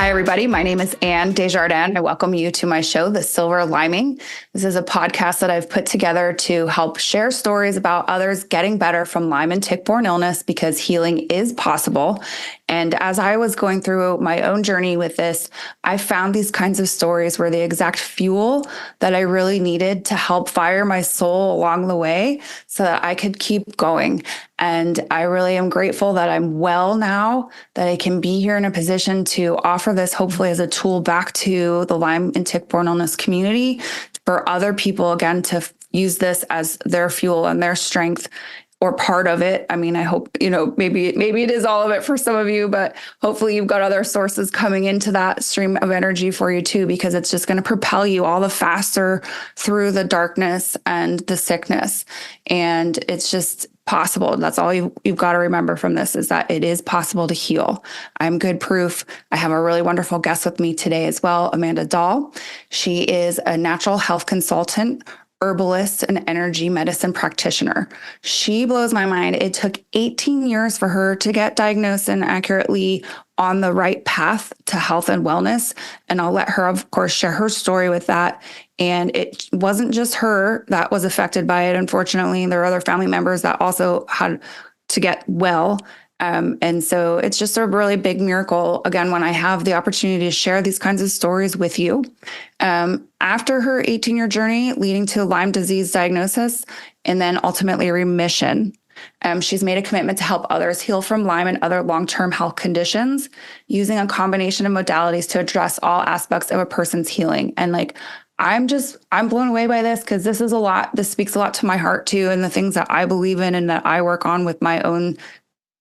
Hi, everybody. My name is Anne Desjardins. I welcome you to my show, The Silver Lyming. This is a podcast that I've put together to help share stories about others getting better from Lyme and tick-borne illness because healing is possible. And as I was going through my own journey with this, I found these kinds of stories were the exact fuel that I really needed to help fire my soul along the way so that I could keep going. And I really am grateful that I'm well now, that I can be here in a position to offer this hopefully as a tool back to the Lyme and tick-borne illness community for other people, again, to use this as their fuel and their strength or part of it. I mean, I hope, maybe it is all of it for some of you, but hopefully you've got other sources coming into that stream of energy for you too, because it's just going to propel you all the faster through the darkness and the sickness. And it's just possible. That's all you've got to remember from this, is that it is possible to heal. I'm good proof. I have a really wonderful guest with me today as well, Amanda Dahl. She is a natural health consultant, herbalist, and energy medicine practitioner. She blows my mind. It took 18 years for her to get diagnosed and accurately on the right path to health and wellness. And I'll let her, of course, share her story with that. And it wasn't just her that was affected by it. Unfortunately, there are other family members that also had to get well. And so it's just a really big miracle, again, when I have the opportunity to share these kinds of stories with you. After her 18-year journey leading to Lyme disease diagnosis and then ultimately remission, she's made a commitment to help others heal from Lyme and other long-term health conditions using a combination of modalities to address all aspects of a person's healing. And I'm blown away by this because this is a lot. This speaks a lot to my heart too, and the things that I believe in and that I work on with my own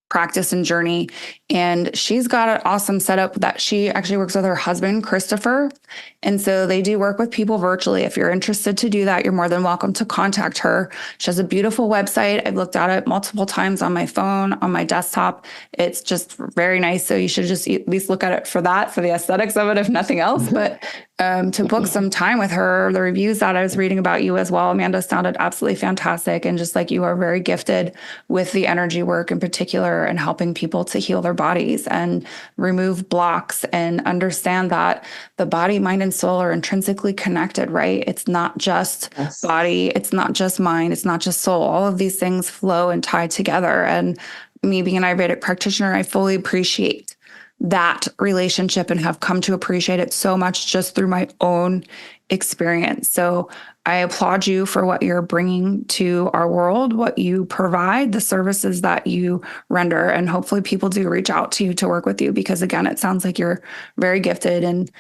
practice and journey. And she's got an awesome setup that she actually works with her husband, Christopher. And so they do work with people virtually. If you're interested to do that, you're more than welcome to contact her. She has a beautiful website. I've looked at it multiple times on my phone, on my desktop. It's just very nice. So you should just at least look at it for that, for the aesthetics of it, if nothing else. But to book some time with her, the reviews that I was reading about you as well, Amanda, sounded absolutely fantastic. And just like you are very gifted with the energy work in particular and helping people to heal their bodies and remove blocks and understand that the body, mind, and soul are intrinsically connected, right? It's not just body, it's not just mind, it's not just soul. All of these things flow and tie together. And me being an Ayurvedic practitioner, I fully appreciate that relationship and have come to appreciate it so much just through my own experience. So I applaud you for what you're bringing to our world, what you provide, the services that you render, and hopefully people do reach out to you to work with you because, again, it sounds like you're very gifted. And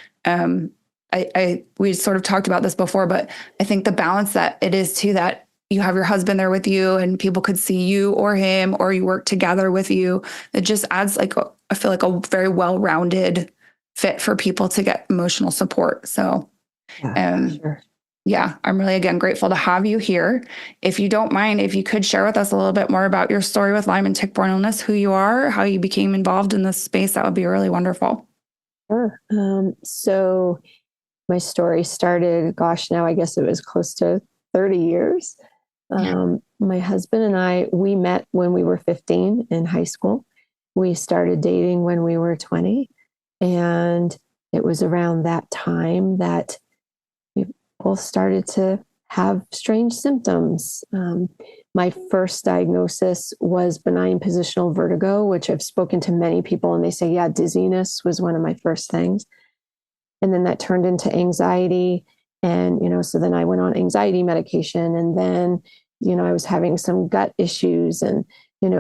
we sort of talked about this before, but I think the balance that it is too, that you have your husband there with you and people could see you or him, or you work together with you. It just adds I feel like a very well-rounded fit for people to get emotional support. So, Sure. Yeah, I'm really, again, grateful to have you here. If you don't mind, if you could share with us a little bit more about your story with Lyme and tick-borne illness, who you are, how you became involved in this space, that would be really wonderful. Sure. So my story started, now I guess it was close to 30 years. My husband and I, we met when we were 15 in high school. We started dating when we were 20. And it was around that time that we both started to have strange symptoms. My first diagnosis was benign positional vertigo, which I've spoken to many people and they say, yeah, dizziness was one of my first things. And then that turned into anxiety. And, so then I went on anxiety medication. And then, I was having some gut issues and,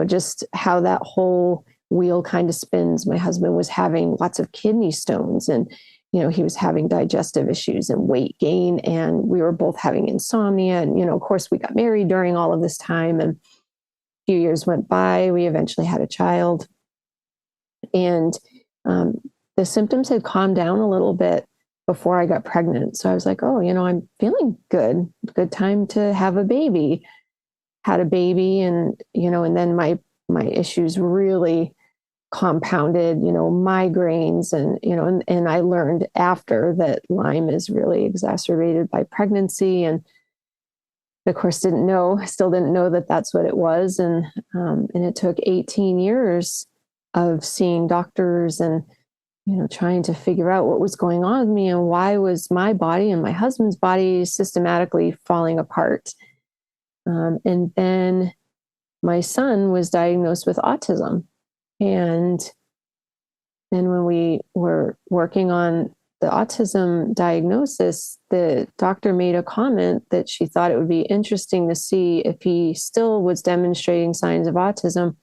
just how that whole wheel kind of spins. My husband was having lots of kidney stones and, he was having digestive issues and weight gain. And we were both having insomnia. And, of course, we got married during all of this time. And a few years went by. We eventually had a child. And the symptoms had calmed down a little bit before I got pregnant. So I was like, oh, I'm feeling good. Good time to have a baby. Had a baby and, and then my issues really compounded, migraines and I learned after that Lyme is really exacerbated by pregnancy. And of course, still didn't know that that's what it was. And it took 18 years of seeing doctors and trying to figure out what was going on with me and why was my body and my husband's body systematically falling apart. And then my son was diagnosed with autism. And then when we were working on the autism diagnosis, the doctor made a comment that she thought it would be interesting to see if he still was demonstrating signs of autism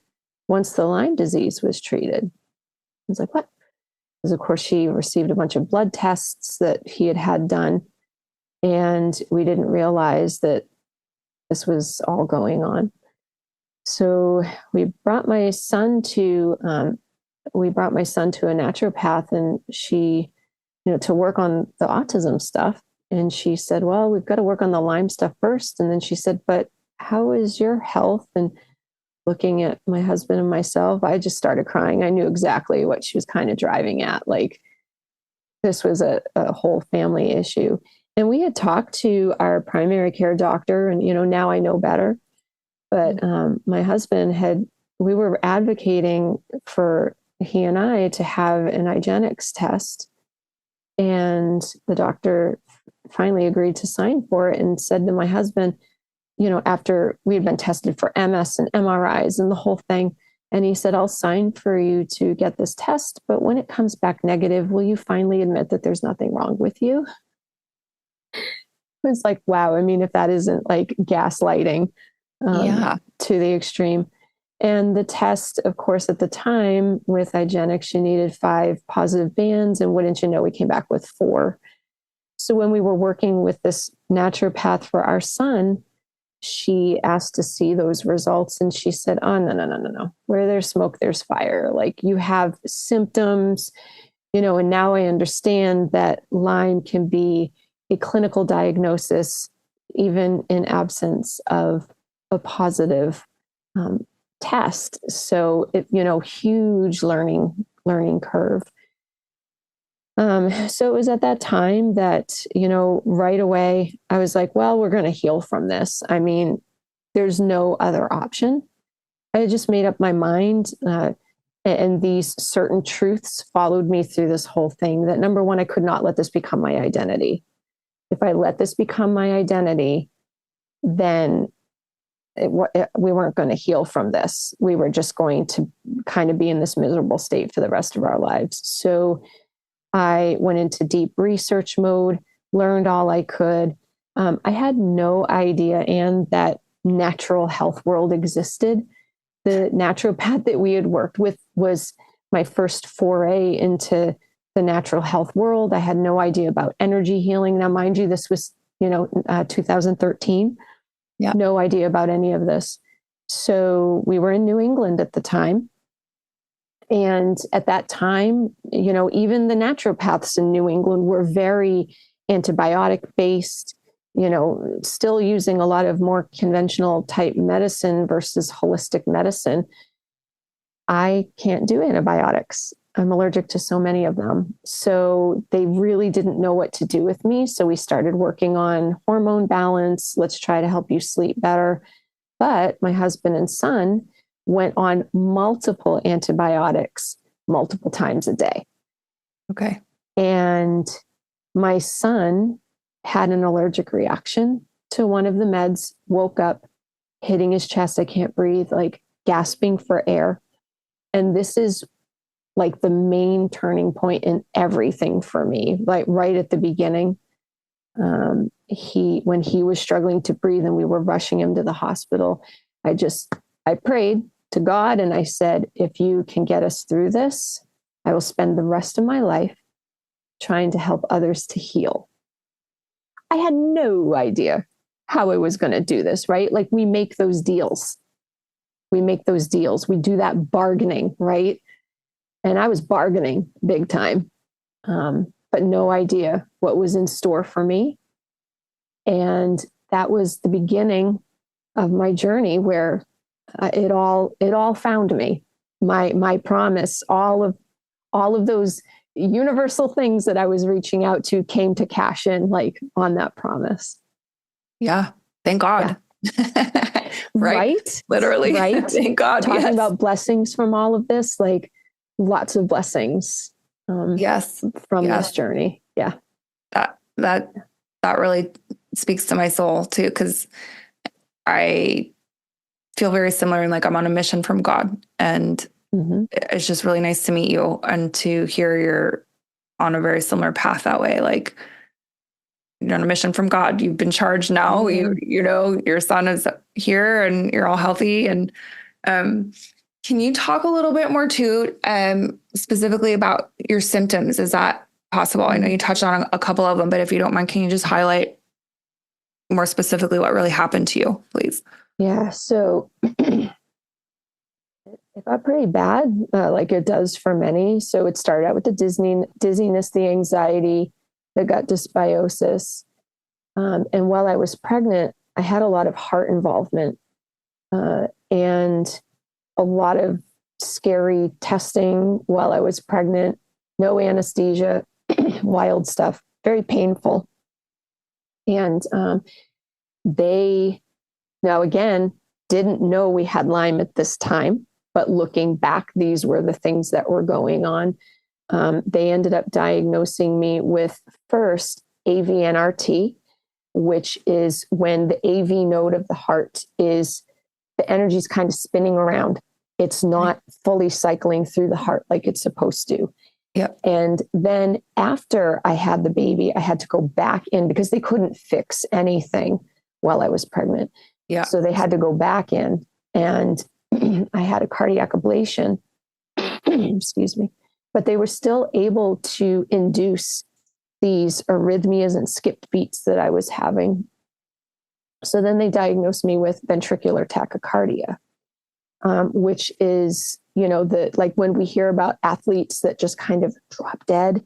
once the Lyme disease was treated. I was like, what? Because of course she received a bunch of blood tests that he had done. And we didn't realize that this was all going on. So we brought my son to a naturopath, and she, to work on the autism stuff. And she said, well, we've got to work on the Lyme stuff first. And then she said, but how is your health? And looking at my husband and myself, I just started crying. I knew exactly what she was kind of driving at. Like, this was a whole family issue. And we had talked to our primary care doctor, and, now I know better. But my husband we were advocating for he and I to have an IGeneX test. And the doctor finally agreed to sign for it and said to my husband, after we had been tested for MS and MRIs and the whole thing, and he said, I'll sign for you to get this test, but when it comes back negative, will you finally admit that there's nothing wrong with you? It's like, wow. I mean, if that isn't like gaslighting to the extreme. And the test, of course, at the time with IGeneX, you needed 5 positive bands. And wouldn't you know, we came back with 4. So when we were working with this naturopath for our son, she asked to see those results. And she said, oh, no. Where there's smoke, there's fire. Like, you have symptoms, and now I understand that Lyme can be a clinical diagnosis, even in absence of a positive test. So huge learning curve. So it was at that time that, right away I was like, well, we're going to heal from this. I mean, there's no other option. I had just made up my mind. And these certain truths followed me through this whole thing, that number one, I could not let this become my identity. If I let this become my identity, then we weren't going to heal from this. We were just going to kind of be in this miserable state for the rest of our lives. So I went into deep research mode, learned all I could. I had no idea, and that natural health world existed. The naturopath that we had worked with was my first foray into the natural health world. I had no idea about energy healing. Now, mind you, this was, 2013. Yeah. No idea about any of this. So we were in New England at the time. And at that time, even the naturopaths in New England were very antibiotic based, still using a lot of more conventional type medicine versus holistic medicine. I can't do antibiotics. I'm allergic to so many of them. So they really didn't know what to do with me. So we started working on hormone balance. Let's try to help you sleep better. But my husband and son went on multiple antibiotics multiple times a day. Okay. And my son had an allergic reaction to one of the meds, woke up, hitting his chest. I can't breathe, like gasping for air. And this is like the main turning point in everything for me, like right at the beginning. When he was struggling to breathe and we were rushing him to the hospital, I prayed to God and I said, if you can get us through this, I will spend the rest of my life trying to help others to heal. I had no idea how I was going to do this, right? Like, we make those deals. We do that bargaining, right? And I was bargaining big time, but no idea what was in store for me. And that was the beginning of my journey where it all found me. My promise, all of those universal things that I was reaching out to came to cash in, like, on that promise. Yeah. Thank God. Yeah. Right? Literally. Right. Thank God. Talking about blessings from all of this, like, lots of blessings. Yes. from Yes. this journey. Yeah. That really speaks to my soul too, because I feel very similar and like I'm on a mission from God. And it's just really nice to meet you and to hear you're on a very similar path that way. Like you're on a mission from God. You've been charged now. You know, your son is here and you're all healthy. And can you talk a little bit more too, specifically about your symptoms? Is that possible? I know you touched on a couple of them, but if you don't mind, can you just highlight more specifically what really happened to you, please? Yeah. So it got pretty bad, like it does for many. So it started out with the dizziness, the anxiety, the gut dysbiosis. And while I was pregnant, I had a lot of heart involvement and a lot of scary testing while I was pregnant, no anesthesia, wild stuff, very painful. And they, now again, didn't know we had Lyme at this time, but looking back, these were the things that were going on. They ended up diagnosing me with first AVNRT, which is when the AV node of the heart is, the energy is kind of spinning around. It's not fully cycling through the heart like it's supposed to. Yep. And then after I had the baby, I had to go back in because they couldn't fix anything while I was pregnant. Yeah. So they had to go back in and I had a cardiac ablation, excuse me, but they were still able to induce these arrhythmias and skipped beats that I was having. So then they diagnosed me with ventricular tachycardia, which is, you know, like when we hear about athletes that just kind of drop dead,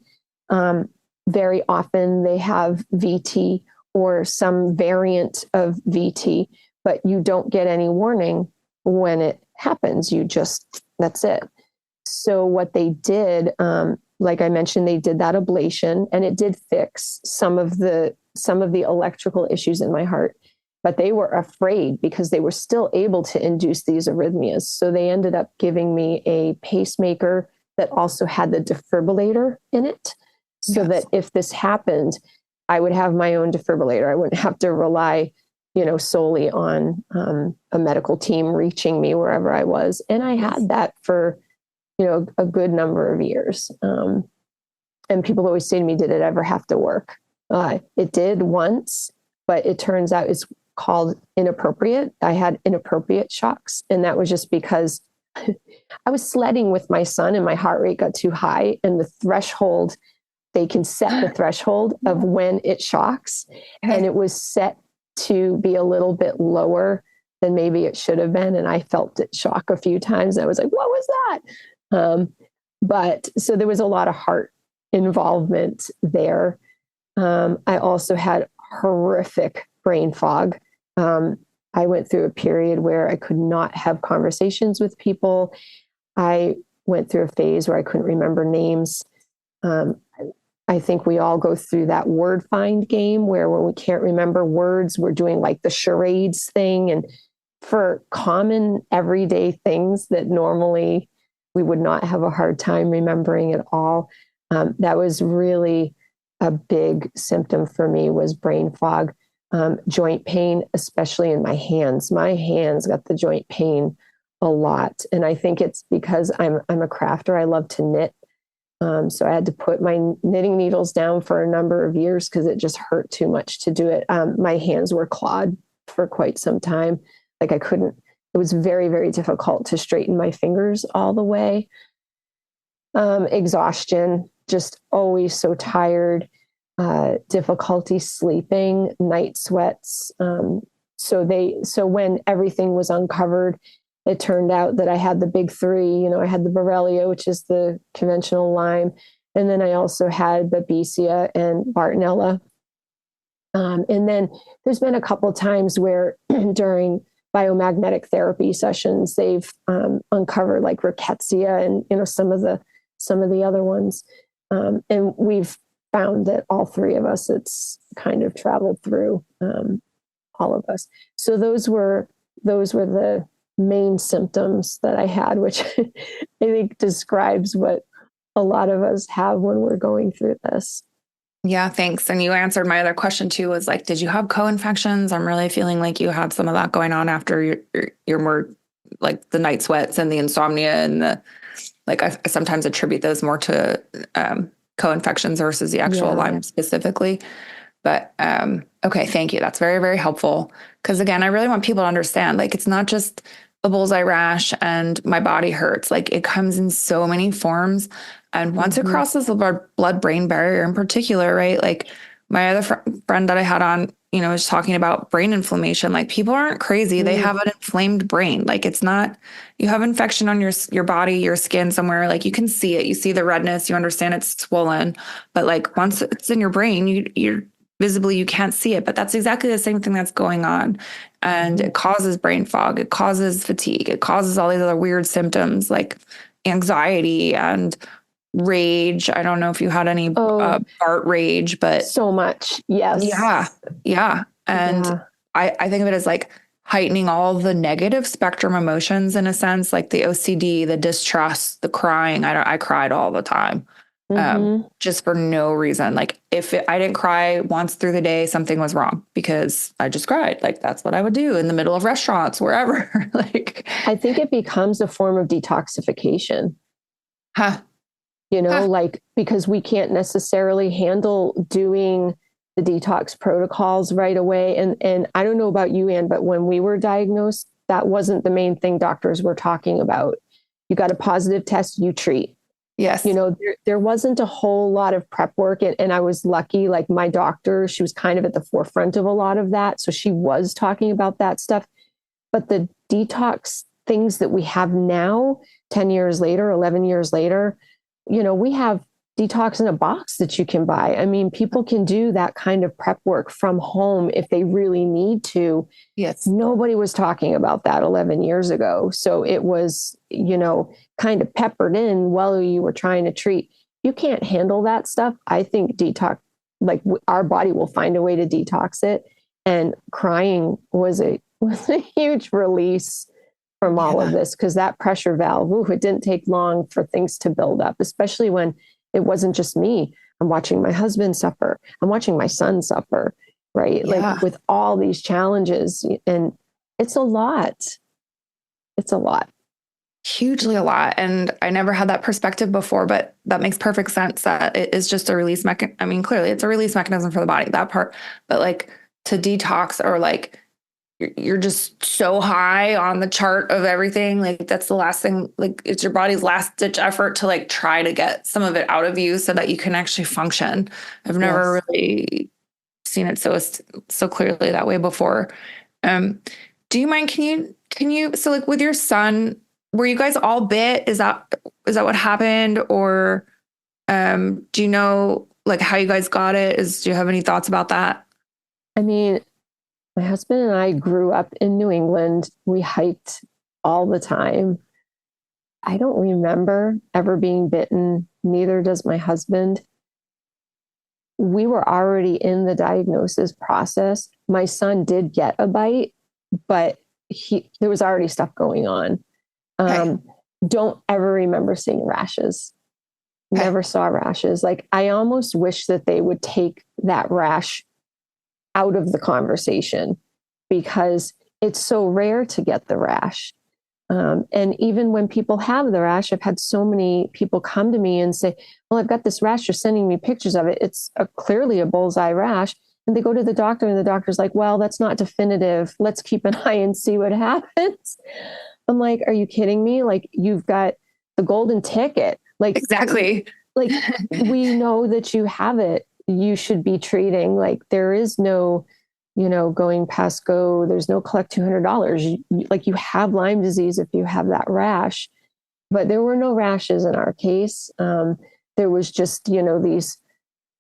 very often they have VT or some variant of VT, but you don't get any warning when it happens. You just, that's it. So what they did, like I mentioned, they did that ablation and it did fix some of the electrical issues in my heart, but they were afraid because they were still able to induce these arrhythmias. So they ended up giving me a pacemaker that also had the defibrillator in it. So that if this happened, I would have my own defibrillator. I wouldn't have to rely, you know, solely on a medical team reaching me wherever I was. And I had that for, you know, a good number of years. And people always say to me, did it ever have to work? It did once, but it turns out it's called inappropriate. I had inappropriate shocks. And that was just because I was sledding with my son and my heart rate got too high. And the threshold, they can set the threshold of when it shocks. And it was set to be a little bit lower than maybe it should have been. And I felt it shock a few times. And I was like, what was that? But so there was a lot of heart involvement there. I also had horrific brain fog. I went through a period where I could not have conversations with people. I went through a phase where I couldn't remember names. I think we all go through that word find game where when we can't remember words, we're doing like the charades thing. And for common everyday things that normally we would not have a hard time remembering at all. That was really a big symptom for me, was brain fog, joint pain, especially in my hands. My hands got the joint pain a lot. And I think it's because I'm a crafter. I love to knit. So I had to put my knitting needles down for a number of years because it just hurt too much to do it. My hands were clawed for quite some time. Like I couldn't, it was very, very difficult to straighten my fingers all the way. Exhaustion, just always so tired, difficulty sleeping, night sweats. So when everything was uncovered, it turned out that I had the big three. You know, I had the Borrelia, which is the conventional Lyme, and then I also had Babesia and Bartonella. And then there's been a couple of times where during biomagnetic therapy sessions, they've uncovered like rickettsia and, you know, some of the other ones. And we've found that all three of us, it's kind of traveled through all of us. So those were the main symptoms that I had, which I think describes what a lot of us have when we're going through this. Yeah, thanks. And you answered my other question too, was like, did you have co-infections? I'm really feeling like you had some of that going on after your more like the night sweats and the insomnia and the, like, I sometimes attribute those more to co-infections versus the actual Lyme specifically. But okay, thank you. That's very, very helpful. Because again, I really want people to understand, like, it's not just a bullseye rash and my body hurts. Like, it comes in so many forms. And once it crosses the blood-brain barrier in particular, right? Like my other friend that I had on, was talking about brain inflammation. Like, people aren't crazy. They have an inflamed brain. Like, it's not, you have infection on your body, your skin somewhere. Like, you can see it. You see the redness. You understand it's swollen. But like, once it's in your brain, you're visibly, you can't see it, but that's exactly the same thing that's going on. And it causes brain fog. It causes fatigue. It causes all these other weird symptoms like anxiety and rage. I don't know if you had any BART rage, but so much. Yes. Yeah. Yeah. And I think of it as like heightening all the negative spectrum emotions in a sense, like the OCD, the distrust, the crying. I cried all the time. Just for no reason. Like, if I didn't cry once through the day, something was wrong because I just cried. Like, that's what I would do in the middle of restaurants, wherever. Like, I think it becomes a form of detoxification. Like, because we can't necessarily handle doing the detox protocols right away. And I don't know about you, Anne, but when we were diagnosed, that wasn't the main thing doctors were talking about. You got a positive test, you treat. Yes. There wasn't a whole lot of prep work. And I was lucky, like my doctor, she was kind of at the forefront of a lot of that. So she was talking about that stuff. But the detox things that we have now, 10 years later, 11 years later, we have detox in a box that you can buy. I mean, people can do that kind of prep work from home if they really need to. Yes. Nobody was talking about that 11 years ago. So it was, kind of peppered in while you were trying to treat. You can't handle that stuff. I think detox, like our body will find a way to detox it. And crying was a huge release from all of this, because that pressure valve, it didn't take long for things to build up, especially when it wasn't just me. I'm watching my husband suffer. I'm watching my son suffer, right? Yeah. Like with all these challenges, and it's a lot. It's a lot. Hugely a lot. And I never had that perspective before, but that makes perfect sense that it is just a release mechanism. I mean, clearly it's a release mechanism for the body, that part, but like to detox, or like you're just so high on the chart of everything. Like, that's the last thing, like it's your body's last ditch effort to like try to get some of it out of you so that you can actually function. I've never really seen it so clearly that way before. Do you mind, can you, so like with your son, were you guys all bit? Is that what happened? Or do you know like how you guys got it? Do you have any thoughts about that? I mean, my husband and I grew up in New England. We hiked all the time. I don't remember ever being bitten. Neither does my husband. We were already in the diagnosis process. My son did get a bite, but there was already stuff going on. Don't ever remember seeing rashes. Never saw rashes. Like, I almost wish that they would take that rash out of the conversation, because it's so rare to get the rash. And even when people have the rash, I've had so many people come to me and say, well, I've got this rash. You're sending me pictures of it. It's clearly a bullseye rash. And they go to the doctor and the doctor's like, well, that's not definitive. Let's keep an eye and see what happens. I'm like, are you kidding me? Like, you've got the golden ticket. Like, exactly. Like, we know that you have it. You should be treating. Like, there is no, going past go. There's no collect $200. Like, you have Lyme disease if you have that rash. But there were no rashes in our case. There was just, these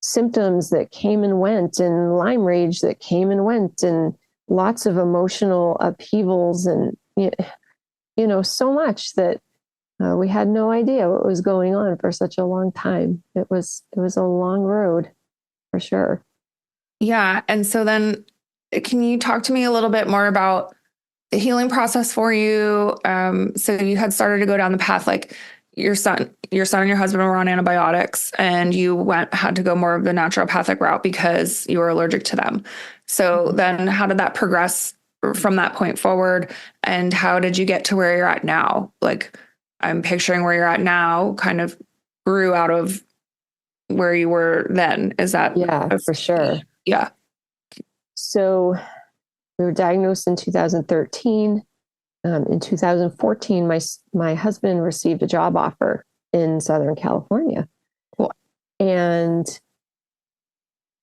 symptoms that came and went, and Lyme rage that came and went, and lots of emotional upheavals, and so much that we had no idea what was going on for such a long time. It was a long road, for sure. Yeah. And so then can you talk to me a little bit more about the healing process for you? So you had started to go down the path, like your son and your husband were on antibiotics, and you had to go more of the naturopathic route because you were allergic to them. So then how did that progress from that point forward? And how did you get to where you're at now? Like, I'm picturing where you're at now kind of grew out of where you were then. Is that? Yeah, for sure. Yeah. So we were diagnosed in 2013. In 2014, my husband received a job offer in Southern California. Cool. And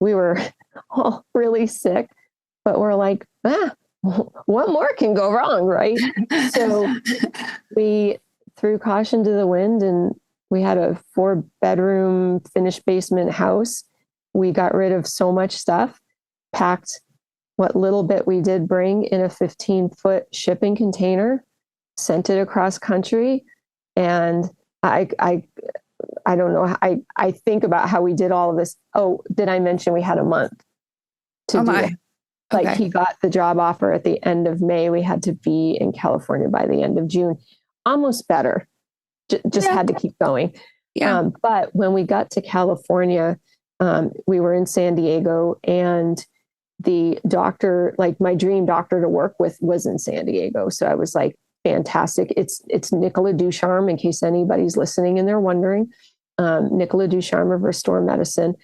we were all really sick, but we're like, what more can go wrong, right? So we threw caution to the wind, and we had a 4-bedroom finished basement house. We got rid of so much stuff, packed what little bit we did bring in a 15-foot shipping container, sent it across country. And I don't know. I think about how we did all of this. Oh, did I mention we had a month to do it? Like, okay. He got the job offer at the end of May. We had to be in California by the end of June. Almost better. Just had to keep going. Yeah. But when we got to California, we were in San Diego, and the doctor, like my dream doctor to work with, was in San Diego. So I was like, fantastic. It's Nicola Ducharme, in case anybody's listening and they're wondering. Nicola Ducharme of Restore Medicine.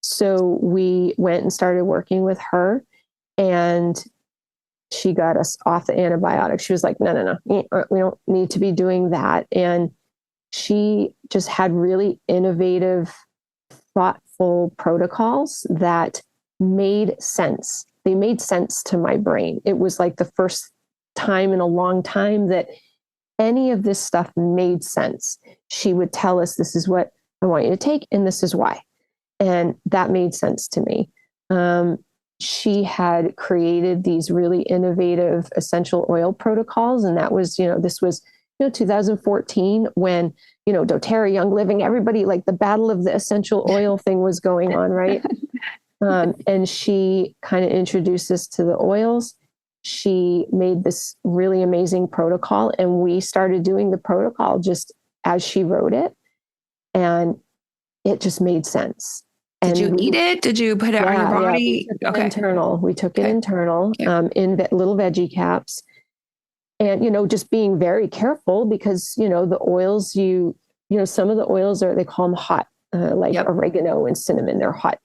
So we went and started working with her, and she got us off the antibiotics. She was like, no, we don't need to be doing that. And she just had really innovative, thoughtful protocols that made sense. They made sense to my brain. It was like the first time in a long time that any of this stuff made sense. She would tell us, this is what I want you to take, and this is why. And that made sense to me. She had created these really innovative essential oil protocols. And that was, this was, 2014, when, doTERRA, Young Living, everybody, like the battle of the essential oil thing was going on, right? And she kind of introduced us to the oils. She made this really amazing protocol, and we started doing the protocol just as she wrote it. And it just made sense. Did you eat it? Did you put it on your body? Yeah, we took it internal, in little veggie caps. And, just being very careful because, the oils some of the oils they call them hot, like oregano and cinnamon, they're hot.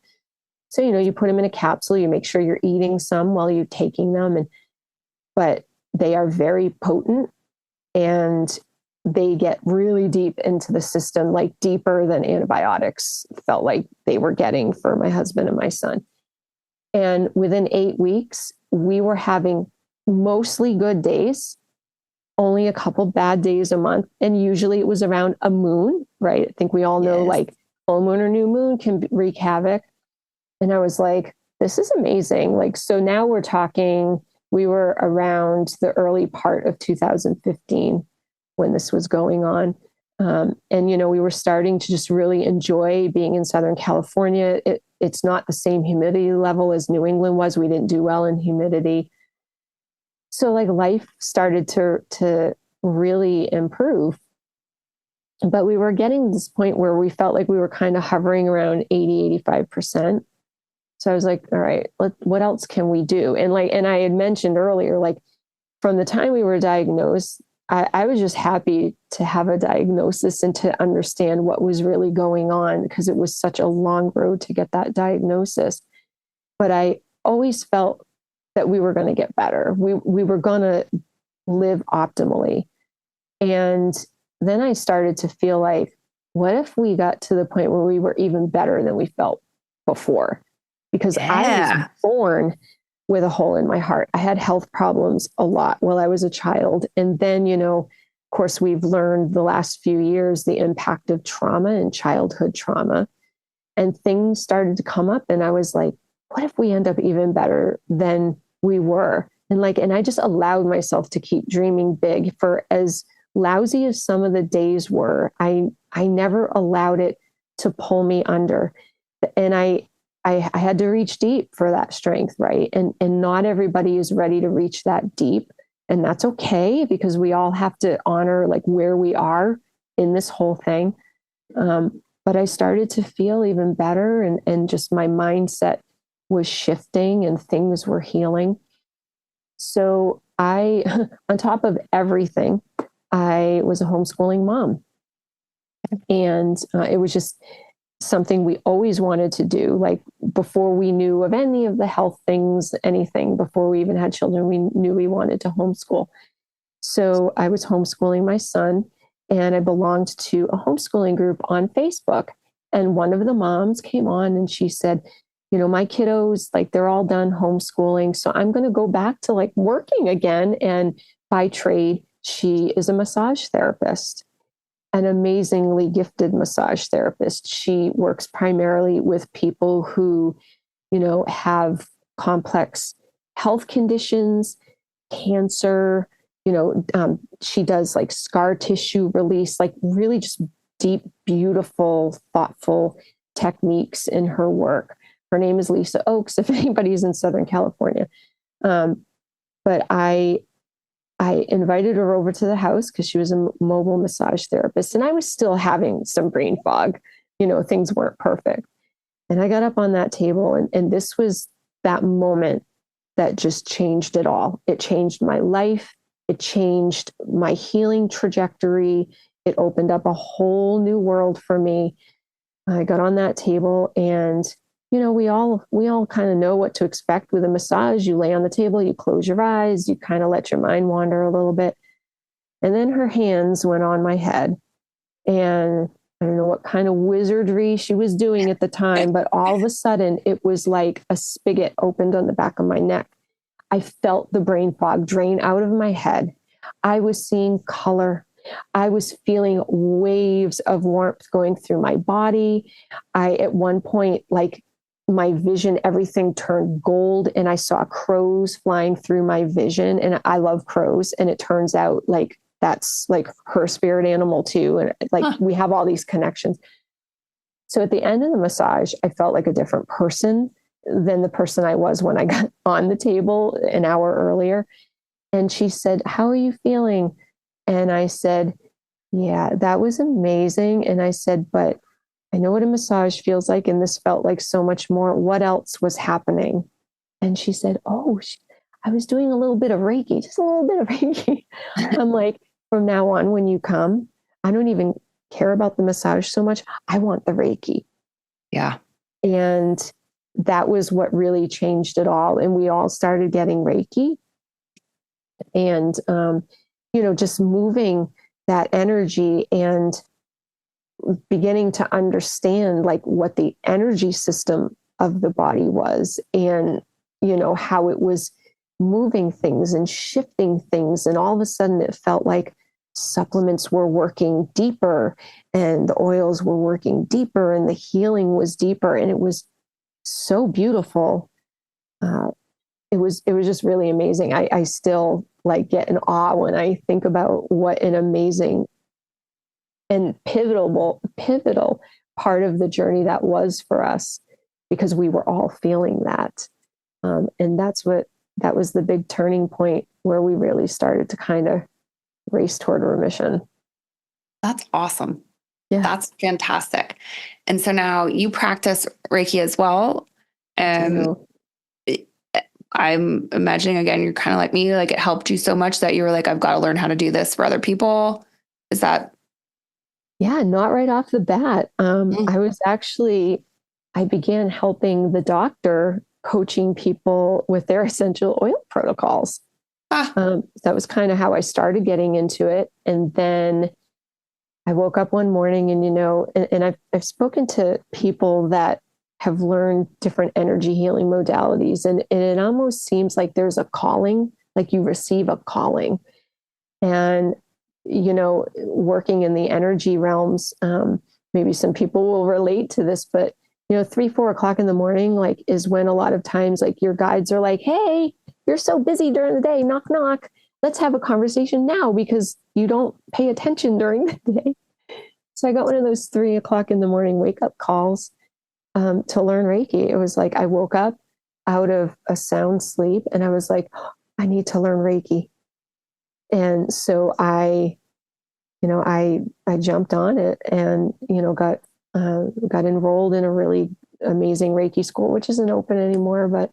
So, you put them in a capsule, you make sure you're eating some while you're taking them. But they are very potent, and they get really deep into the system, like deeper than antibiotics felt like they were getting for my husband and my son. And within 8 weeks, we were having mostly good days, only a couple bad days a month. And usually it was around a moon, right? I think we all know, like, full moon or new moon can wreak havoc. And I was like, this is amazing. Like, so now we're talking, we were around the early part of 2015 when this was going on. And, we were starting to just really enjoy being in Southern California. It's not the same humidity level as New England was. We didn't do well in humidity. So like life started to really improve. But we were getting to this point where we felt like we were kind of hovering around 80-85%. So I was like, all right, what else can we do? And I had mentioned earlier, like, from the time we were diagnosed, I was just happy to have a diagnosis and to understand what was really going on, because it was such a long road to get that diagnosis. But I always felt that we were going to get better. We were going to live optimally. And then I started to feel like, what if we got to the point where we were even better than we felt before? Because I was born with a hole in my heart. I had health problems a lot while I was a child. And then, of course, we've learned the last few years the impact of trauma and childhood trauma. And things started to come up. And I was like, what if we end up even better than we were? And I just allowed myself to keep dreaming big. For as lousy as some of the days were, I never allowed it to pull me under. And I had to reach deep for that strength, right? And not everybody is ready to reach that deep. And that's okay, because we all have to honor like where we are in this whole thing. But I started to feel even better, and just my mindset was shifting and things were healing. So I, on top of everything, I was a homeschooling mom. And it was just something we always wanted to do. Like before we knew of any of the health things, anything, before we even had children, we knew we wanted to homeschool. So I was homeschooling my son, and I belonged to a homeschooling group on Facebook. And one of the moms came on and she said, you know, my kiddos, like they're all done homeschooling. So I'm going to go back to like working again. And by trade, she is a massage therapist, an amazingly gifted massage therapist. She works primarily with people who, you know, have complex health conditions, cancer, you know, she does like scar tissue release, like really just deep, beautiful, thoughtful techniques in her work. Her name is Lisa Oakes, if anybody's in Southern California. But I invited her over to the house because she was a mobile massage therapist, and I was still having some brain fog. You know, things weren't perfect. And I got up on that table, and this was that moment that just changed it all. It changed my life. It changed my healing trajectory. It opened up a whole new world for me. I got on that table, and you know, we all kind of know what to expect with a massage. You lay on the table, you close your eyes, you kind of let your mind wander a little bit. And then her hands went on my head, and I don't know what kind of wizardry she was doing at the time, but all of a sudden it was like a spigot opened on the back of my neck. I felt the brain fog drain out of my head. I was seeing color. I was feeling waves of warmth going through my body. At one point, like my vision, everything turned gold, and I saw crows flying through my vision. And I love crows. And it turns out like that's like her spirit animal too. And like we have all these connections. So at the end of the massage, I felt like a different person than the person I was when I got on the table an hour earlier. And she said, "How are you feeling?" And I said, "Yeah, that was amazing." And I said, "But I know what a massage feels like, and this felt like so much more. What else was happening?" And she said, "Oh, I was doing a little bit of Reiki, just a little bit of Reiki." I'm like, "From now on, when you come, I don't even care about the massage so much. I want the Reiki." Yeah. And that was what really changed it all. And we all started getting Reiki, and, you know, just moving that energy and beginning to understand like what the energy system of the body was, and, you know, how it was moving things and shifting things. And all of a sudden it felt like supplements were working deeper, and the oils were working deeper, and the healing was deeper. And it was so beautiful. It was just really amazing. I still like get in awe when I think about what an amazing and pivotal part of the journey that was for us, because we were all feeling that. And that was the big turning point where we really started to kind of race toward remission. That's awesome. Yeah. That's fantastic. And so now you practice Reiki as well. I'm imagining, again, you're kind of like me, like it helped you so much that you were like, I've got to learn how to do this for other people. Is that? Yeah, not right off the bat. I began helping the doctor coaching people with their essential oil protocols. That was kind of how I started getting into it. And then I woke up one morning, and, you know, and I've spoken to people that have learned different energy healing modalities. And it almost seems like there's a calling, like you receive a calling. And, you know, working in the energy realms, maybe some people will relate to this, but, you know, 3-4 o'clock in the morning, like is when a lot of times like your guides are like, "Hey, you're so busy during the day, knock, knock. Let's have a conversation now because you don't pay attention during the day." So I got one of those 3 o'clock in the morning wake up calls to learn Reiki. It was like I woke up out of a sound sleep, and I was like, "Oh, I need to learn Reiki." And so I I jumped on it and, got enrolled in a really amazing Reiki school, which isn't open anymore, but,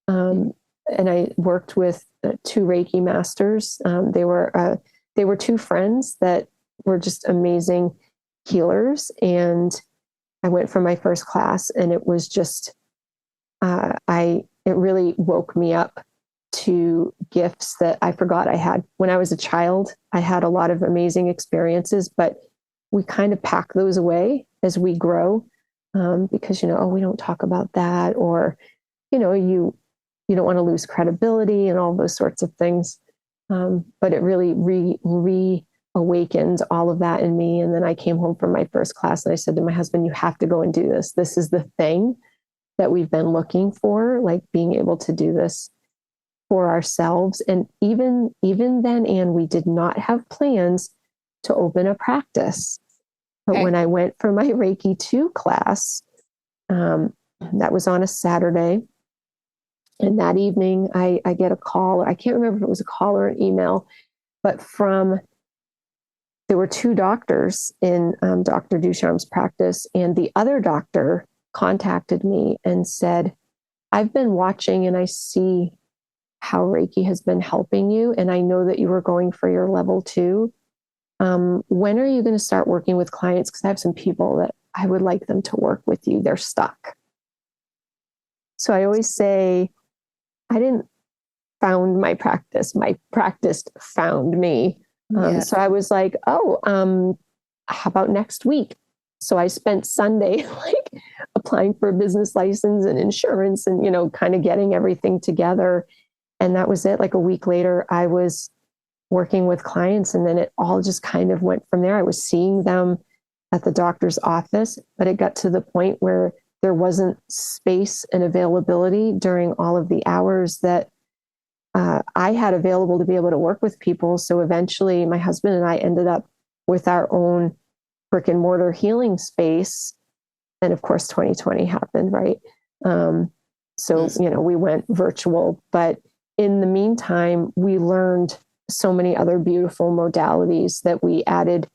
and I worked with two Reiki masters. They were two friends that were just amazing healers. I went for my first class, and it was just, it really woke me up to gifts that I forgot I had. When I was a child, I had a lot of amazing experiences, but we kind of pack those away as we grow, because, oh, we don't talk about that, or, you don't want to lose credibility and all those sorts of things. But it really reawakened all of that in me. And then I came home from my first class and I said to my husband, you have to go and do this. This is the thing that we've been looking for, like being able to do this for ourselves. And even then, Anne, we did not have plans to open a practice. But Okay. when I went for my Reiki 2 class, that was on a Saturday. And that evening, I get a call. I can't remember if it was a call or an email, but there were two doctors in Dr. Ducharme's practice. And the other doctor contacted me and said, I've been watching and I see how Reiki has been helping you. And I know that you were going for your level 2. When are you going to start working with clients? Because I have some people that I would like them to work with you. They're stuck. So I always say, I didn't found my practice. My practice found me. Yes. So I was like, how about next week? So I spent Sunday like applying for a business license and insurance and, kind of getting everything together. And that was it. Like a week later, I was working with clients, and then it all just kind of went from there. I was seeing them at the doctor's office, but it got to the point where there wasn't space and availability during all of the hours that I had available to be able to work with people. So eventually my husband and I ended up with our own brick and mortar healing space. And of course, 2020 happened, right? So, we went virtual, but in the meantime, we learned so many other beautiful modalities that we added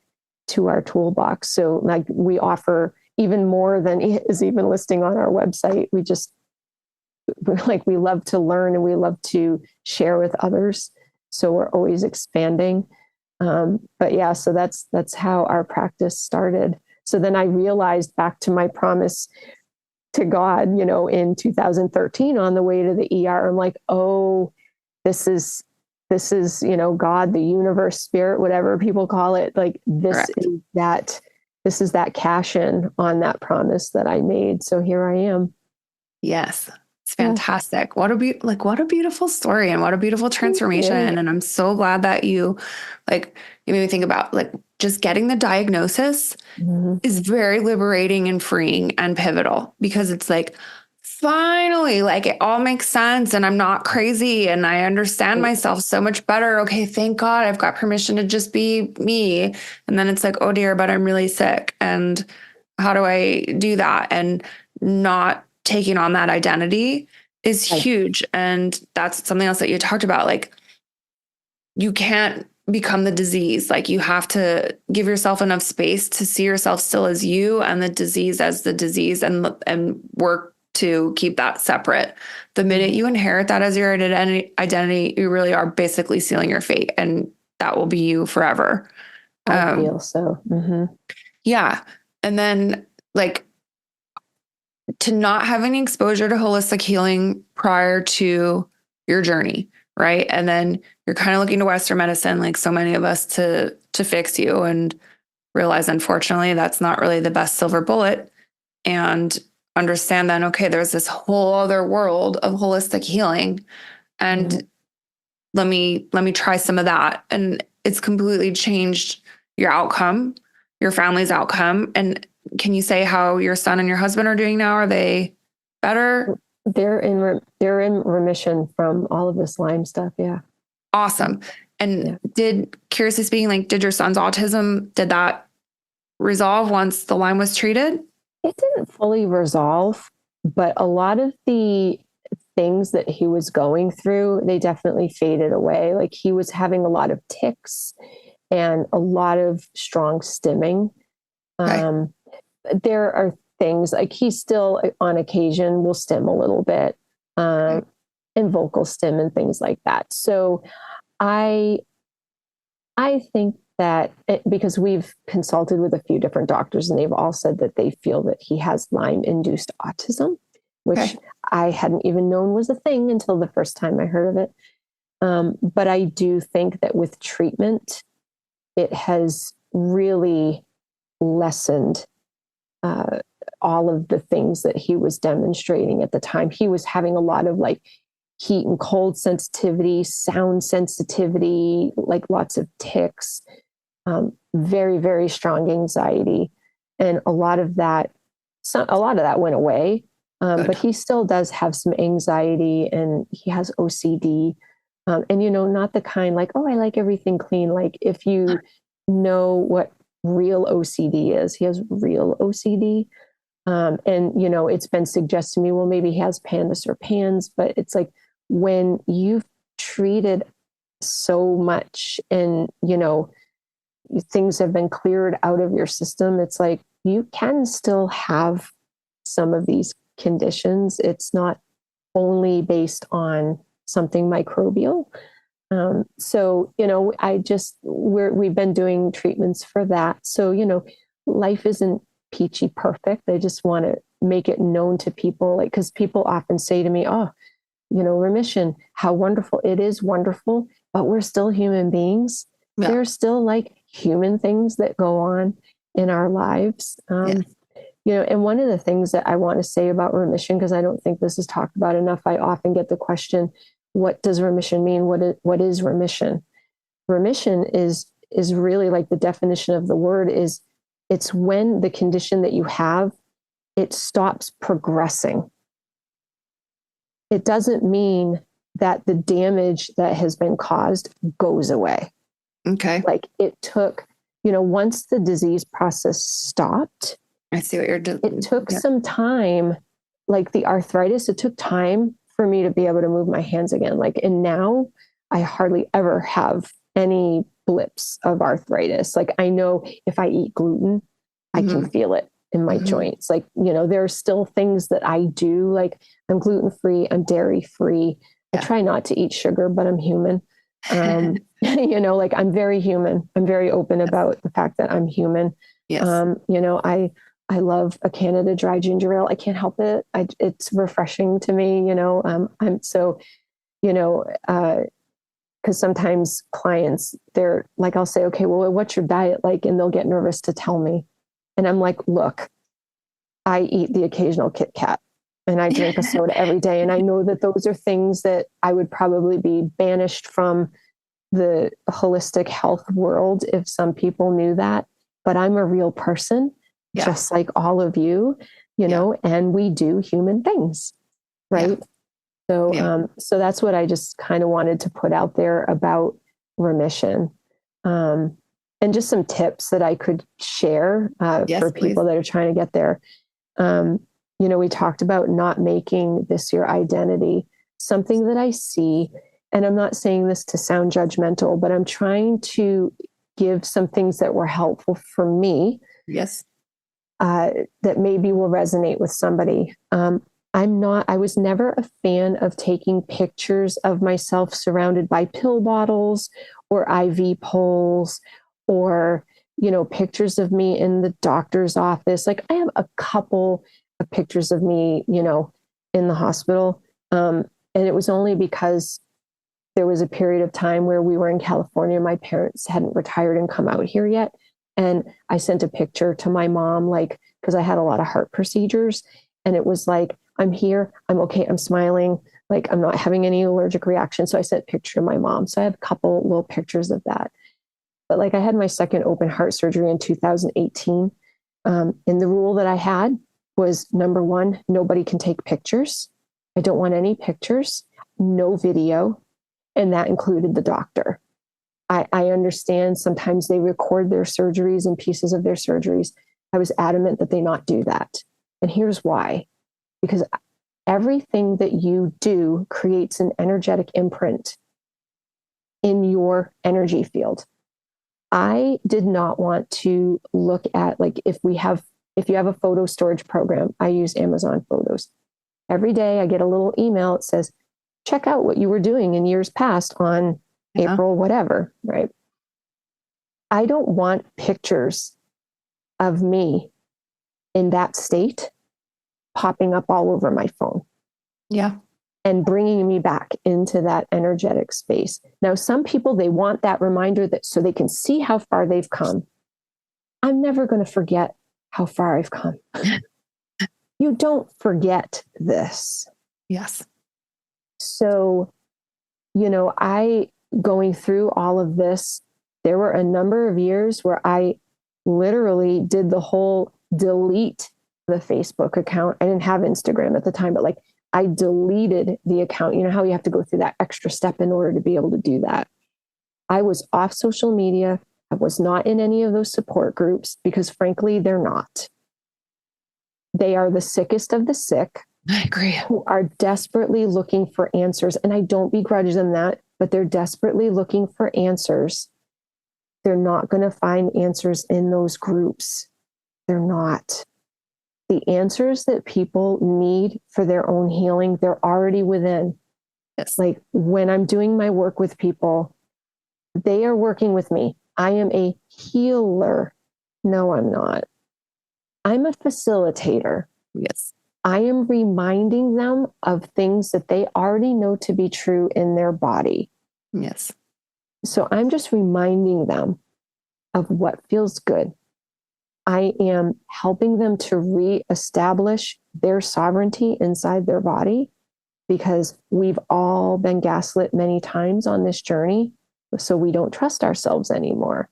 to our toolbox. So like we offer even more than is even listing on our website. We love to learn and we love to share with others. So we're always expanding. But yeah, so that's how our practice started. So then I realized, back to my promise to God, in 2013 on the way to the ER, I'm like, oh, this is, God, the universe, spirit, whatever people call it. Like this is that cash in on that promise that I made. So here I am. Yes. It's fantastic. What a beautiful story, and what a beautiful transformation. Yeah. And I'm so glad that you made me think about just getting the diagnosis is very liberating and freeing and pivotal, because it's like, finally, it all makes sense and I'm not crazy and I understand myself so much better. Okay, thank God I've got permission to just be me. And then it's like, oh dear, but I'm really sick. And how do I do that? And not taking on that identity is huge. And that's something else that you talked about. You can't become the disease. You have to give yourself enough space to see yourself still as you and the disease as the disease, and work to keep that separate. The minute you inherit that as your identity, you really are basically sealing your fate, and that will be you forever. I feel so. Yeah. And then to not have any exposure to holistic healing prior to your journey, right? And then you're kind of looking to Western medicine, like so many of us, to fix you, and realize, unfortunately, that's not really the best silver bullet. And understand then, okay, there's this whole other world of holistic healing, and let me try some of that. And it's completely changed your outcome, your family's outcome. And can you say how your son and your husband are doing now? Are they better? They're in remission from all of this Lyme stuff. Yeah. Awesome. And curiously speaking, did your son's autism, did that resolve once the Lyme was treated? It didn't fully resolve, but a lot of the things that he was going through, they definitely faded away. He was having a lot of tics and a lot of strong stimming. Okay. There are things like he still on occasion will stim a little bit, Okay. and vocal stim and things like that. So I think that because we've consulted with a few different doctors and they've all said that they feel that he has Lyme induced autism, which Okay. I hadn't even known was a thing until the first time I heard of it. But I do think that with treatment, it has really lessened uh, all of the things that he was demonstrating at the time. He was having a lot of like heat and cold sensitivity, sound sensitivity, like lots of tics, very, very strong anxiety. And a lot of that went away. But Good. he still does have some anxiety and he has OCD. And, not the kind like, oh, I like everything clean. Like if you know what real OCD is, he has real OCD. And, it's been suggested to me, well, maybe he has pandas or pans, but it's like when you've treated so much and, things have been cleared out of your system, it's like you can still have some of these conditions. It's not only based on something microbial. So, we've been doing treatments for that. So, life isn't peachy perfect. I just want to make it known to people, like, because people often say to me, oh, remission, how wonderful. It is wonderful, but we're still human beings. Yeah. There are still like human things that go on in our lives. Yeah. And one of the things that I want to say about remission, because I don't think this is talked about enough, I often get the question, what does remission mean? What is remission? Remission is really like the definition of the word is it's when the condition that you have, it stops progressing. It doesn't mean that the damage that has been caused goes away. Okay. Like it took, once the disease process stopped, I see what you're doing. it took some time, like the arthritis, it took time for me to be able to move my hands again. Like, and now I hardly ever have any blips of arthritis. Like I know if I eat gluten, I can feel it in my joints. Like, there are still things that I do. Like I'm gluten-free, I'm dairy-free. I try not to eat sugar, but I'm human. Like I'm very human. I'm very open about the fact that I'm human. Yes. I love a Canada dry ginger ale. I can't help it. It's refreshing to me, I'm so, because sometimes clients, they're like, I'll say, okay, well, what's your diet like? And they'll get nervous to tell me. And I'm like, look, I eat the occasional Kit Kat and I drink a soda every day. And I know that those are things that I would probably be banished from the holistic health world if some people knew that. But I'm a real person, just like all of you, and we do human things, right? So that's what I just kind of wanted to put out there about remission. And just some tips that I could share for people that are trying to get there. We talked about not making this your identity. Something that I see, and I'm not saying this to sound judgmental, but I'm trying to give some things that were helpful for me. Yes. That maybe will resonate with somebody. I was never a fan of taking pictures of myself surrounded by pill bottles or IV poles or, pictures of me in the doctor's office. Like I have a couple of pictures of me, in the hospital. And it was only because there was a period of time where we were in California. My parents hadn't retired and come out here yet. And I sent a picture to my mom, like, because I had a lot of heart procedures. And it was like, I'm here, I'm okay, I'm smiling, like I'm not having any allergic reaction. So I sent a picture to my mom. So I have a couple little pictures of that. But like I had my second open heart surgery in 2018. And the rule that I had was number one, nobody can take pictures. I don't want any pictures, no video. And that included the doctor. I understand sometimes they record their surgeries and pieces of their surgeries. I was adamant that they not do that. And here's why. Because everything that you do creates an energetic imprint in your energy field. I did not want to look at, like, if you have a photo storage program, I use Amazon Photos. Every day I get a little email. It says, check out what you were doing in years past on April, whatever, right? I don't want pictures of me in that state popping up all over my phone. Yeah. And bringing me back into that energetic space. Now, some people, they want that reminder that so they can see how far they've come. I'm never going to forget how far I've come. You don't forget this. Yes. So, I going through all of this, there were a number of years where I literally did the whole delete the Facebook account. I didn't have Instagram at the time, but I deleted the account. You know how you have to go through that extra step in order to be able to do that. I was off social media. I was not in any of those support groups because frankly, they're not. They are the sickest of the sick. I agree. Who are desperately looking for answers. And I don't begrudge them that, but they're desperately looking for answers. They're not going to find answers in those groups. They're not. The answers that people need for their own healing, they're already within. Yes. Like when I'm doing my work with people, they are working with me. I am a healer. No, I'm not. I'm a facilitator. Yes. I am reminding them of things that they already know to be true in their body. Yes. So I'm just reminding them of what feels good. I am helping them to reestablish their sovereignty inside their body because we've all been gaslit many times on this journey. So we don't trust ourselves anymore.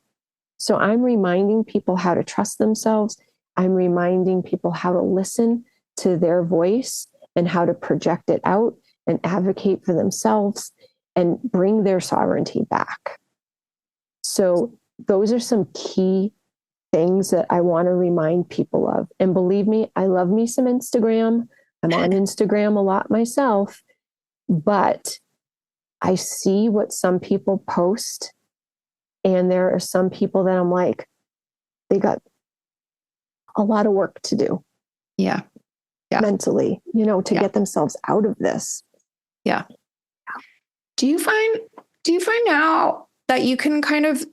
So I'm reminding people how to trust themselves. I'm reminding people how to listen to their voice and how to project it out and advocate for themselves and bring their sovereignty back. So those are some key things that I want to remind people of. And believe me, I love me some Instagram. I'm on Instagram a lot myself, but I see what some people post. And there are some people that I'm like, they got a lot of work to do. Yeah. Mentally, to get themselves out of this. Yeah. Do you find now that you can kind of,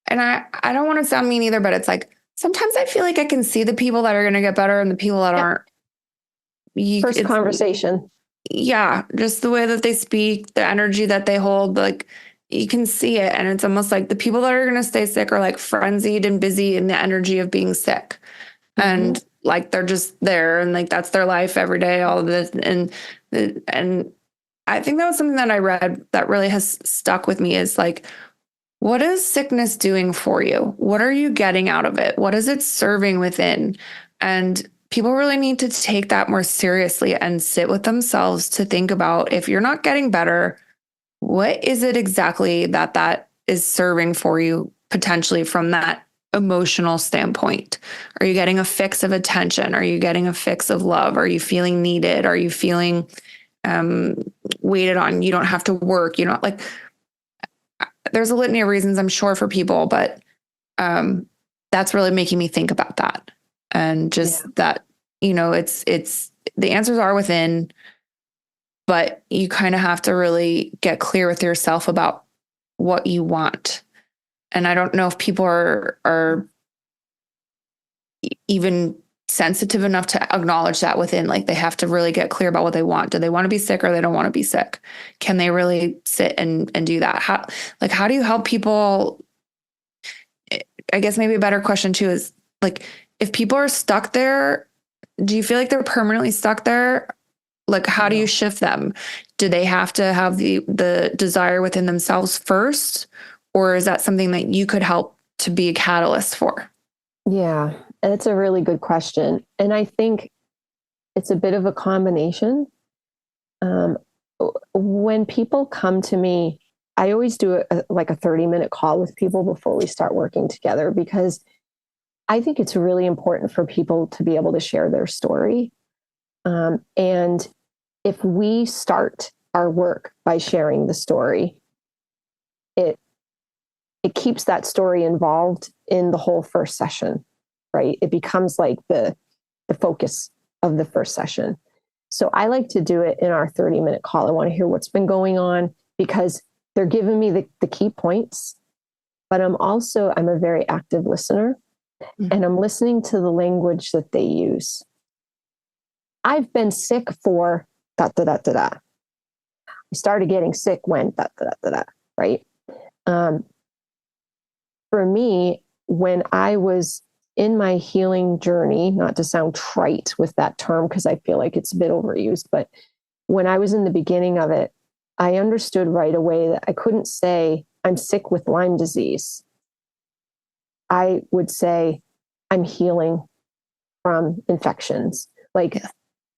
and I don't want to sound mean either, but it's like, sometimes I feel like I can see the people that are going to get better and the people that aren't. First conversation. Yeah. Just the way that they speak, the energy that they hold, like you can see it. And it's almost like the people that are going to stay sick are like frenzied and busy in the energy of being sick. Mm-hmm. And like, they're just there and like, that's their life every day, all of this. And I think that was something that I read that really has stuck with me is like, what is sickness doing for you? What are you getting out of it? What is it serving within? And people really need to take that more seriously and sit with themselves to think about if you're not getting better, what is it exactly that is serving for you potentially from that emotional standpoint? Are you getting a fix of attention? Are you getting a fix of love? Are you feeling needed? Are you feeling waited on? You don't have to work. You know, like there's a litany of reasons I'm sure for people, but that's really making me think about that. And just that, it's the answers are within, but you kind of have to really get clear with yourself about what you want. And I don't know if people are even sensitive enough to acknowledge that within, like they have to really get clear about what they want. Do they want to be sick or they don't want to be sick? Can they really sit and do that? How do you help people? I guess maybe a better question too is like, if people are stuck there, do you feel like they're permanently stuck there? Like, how do you shift them? Do they have to have the desire within themselves first? Or is that something that you could help to be a catalyst for? Yeah, it's a really good question. And I think it's a bit of a combination. When people come to me, I always do a 30-minute call with people before we start working together, because I think it's really important for people to be able to share their story. And if we start our work by sharing the story, it keeps that story involved in the whole first session, right? It becomes like the focus of the first session. So I like to do it in our 30-minute call. I want to hear what's been going on because they're giving me the key points, but I'm a very active listener, and I'm listening to the language that they use. I've been sick for da, da, da, da, da. I started getting sick when da, da, da, da, da, right? For me, when I was in my healing journey, not to sound trite with that term, because I feel like it's a bit overused, but when I was in the beginning of it, I understood right away that I couldn't say I'm sick with Lyme disease. I would say I'm healing from infections. Like,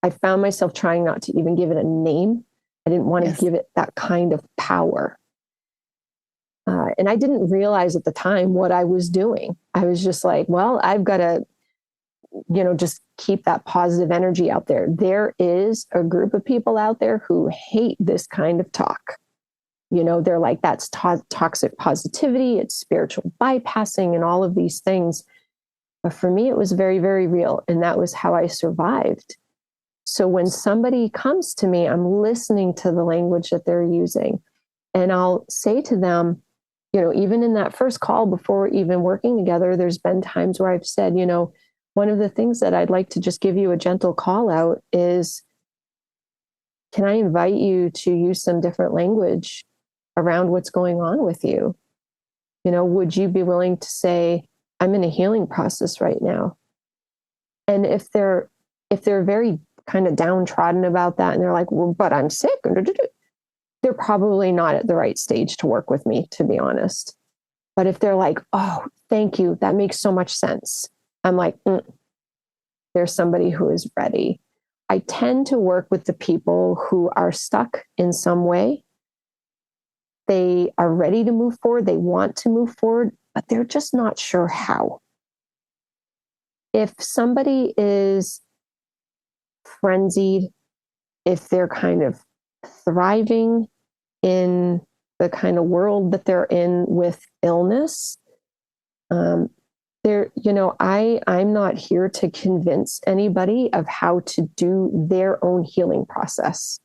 I found myself trying not to even give it a name. I didn't want to give it that kind of power. And I didn't realize at the time what I was doing. I was just like, well, I've got to, just keep that positive energy out there. There is a group of people out there who hate this kind of talk. They're like, that's toxic positivity. It's spiritual bypassing and all of these things. But for me, it was very, very real. And that was how I survived. So when somebody comes to me, I'm listening to the language that they're using. And I'll say to them, even in that first call before even working together, there's been times where I've said, one of the things that I'd like to just give you a gentle call out is, can I invite you to use some different language around what's going on with you? Would you be willing to say, I'm in a healing process right now? And if they're very kind of downtrodden about that, and they're like, well, but I'm sick, they're probably not at the right stage to work with me, to be honest. But if they're like, oh, thank you, that makes so much sense, I'm like, there's somebody who is ready. I tend to work with the people who are stuck in some way. They are ready to move forward. They want to move forward, but they're just not sure how. If somebody is frenzied, if they're kind of thriving in the kind of world that they're in with illness, I'm not here to convince anybody of how to do their own healing process.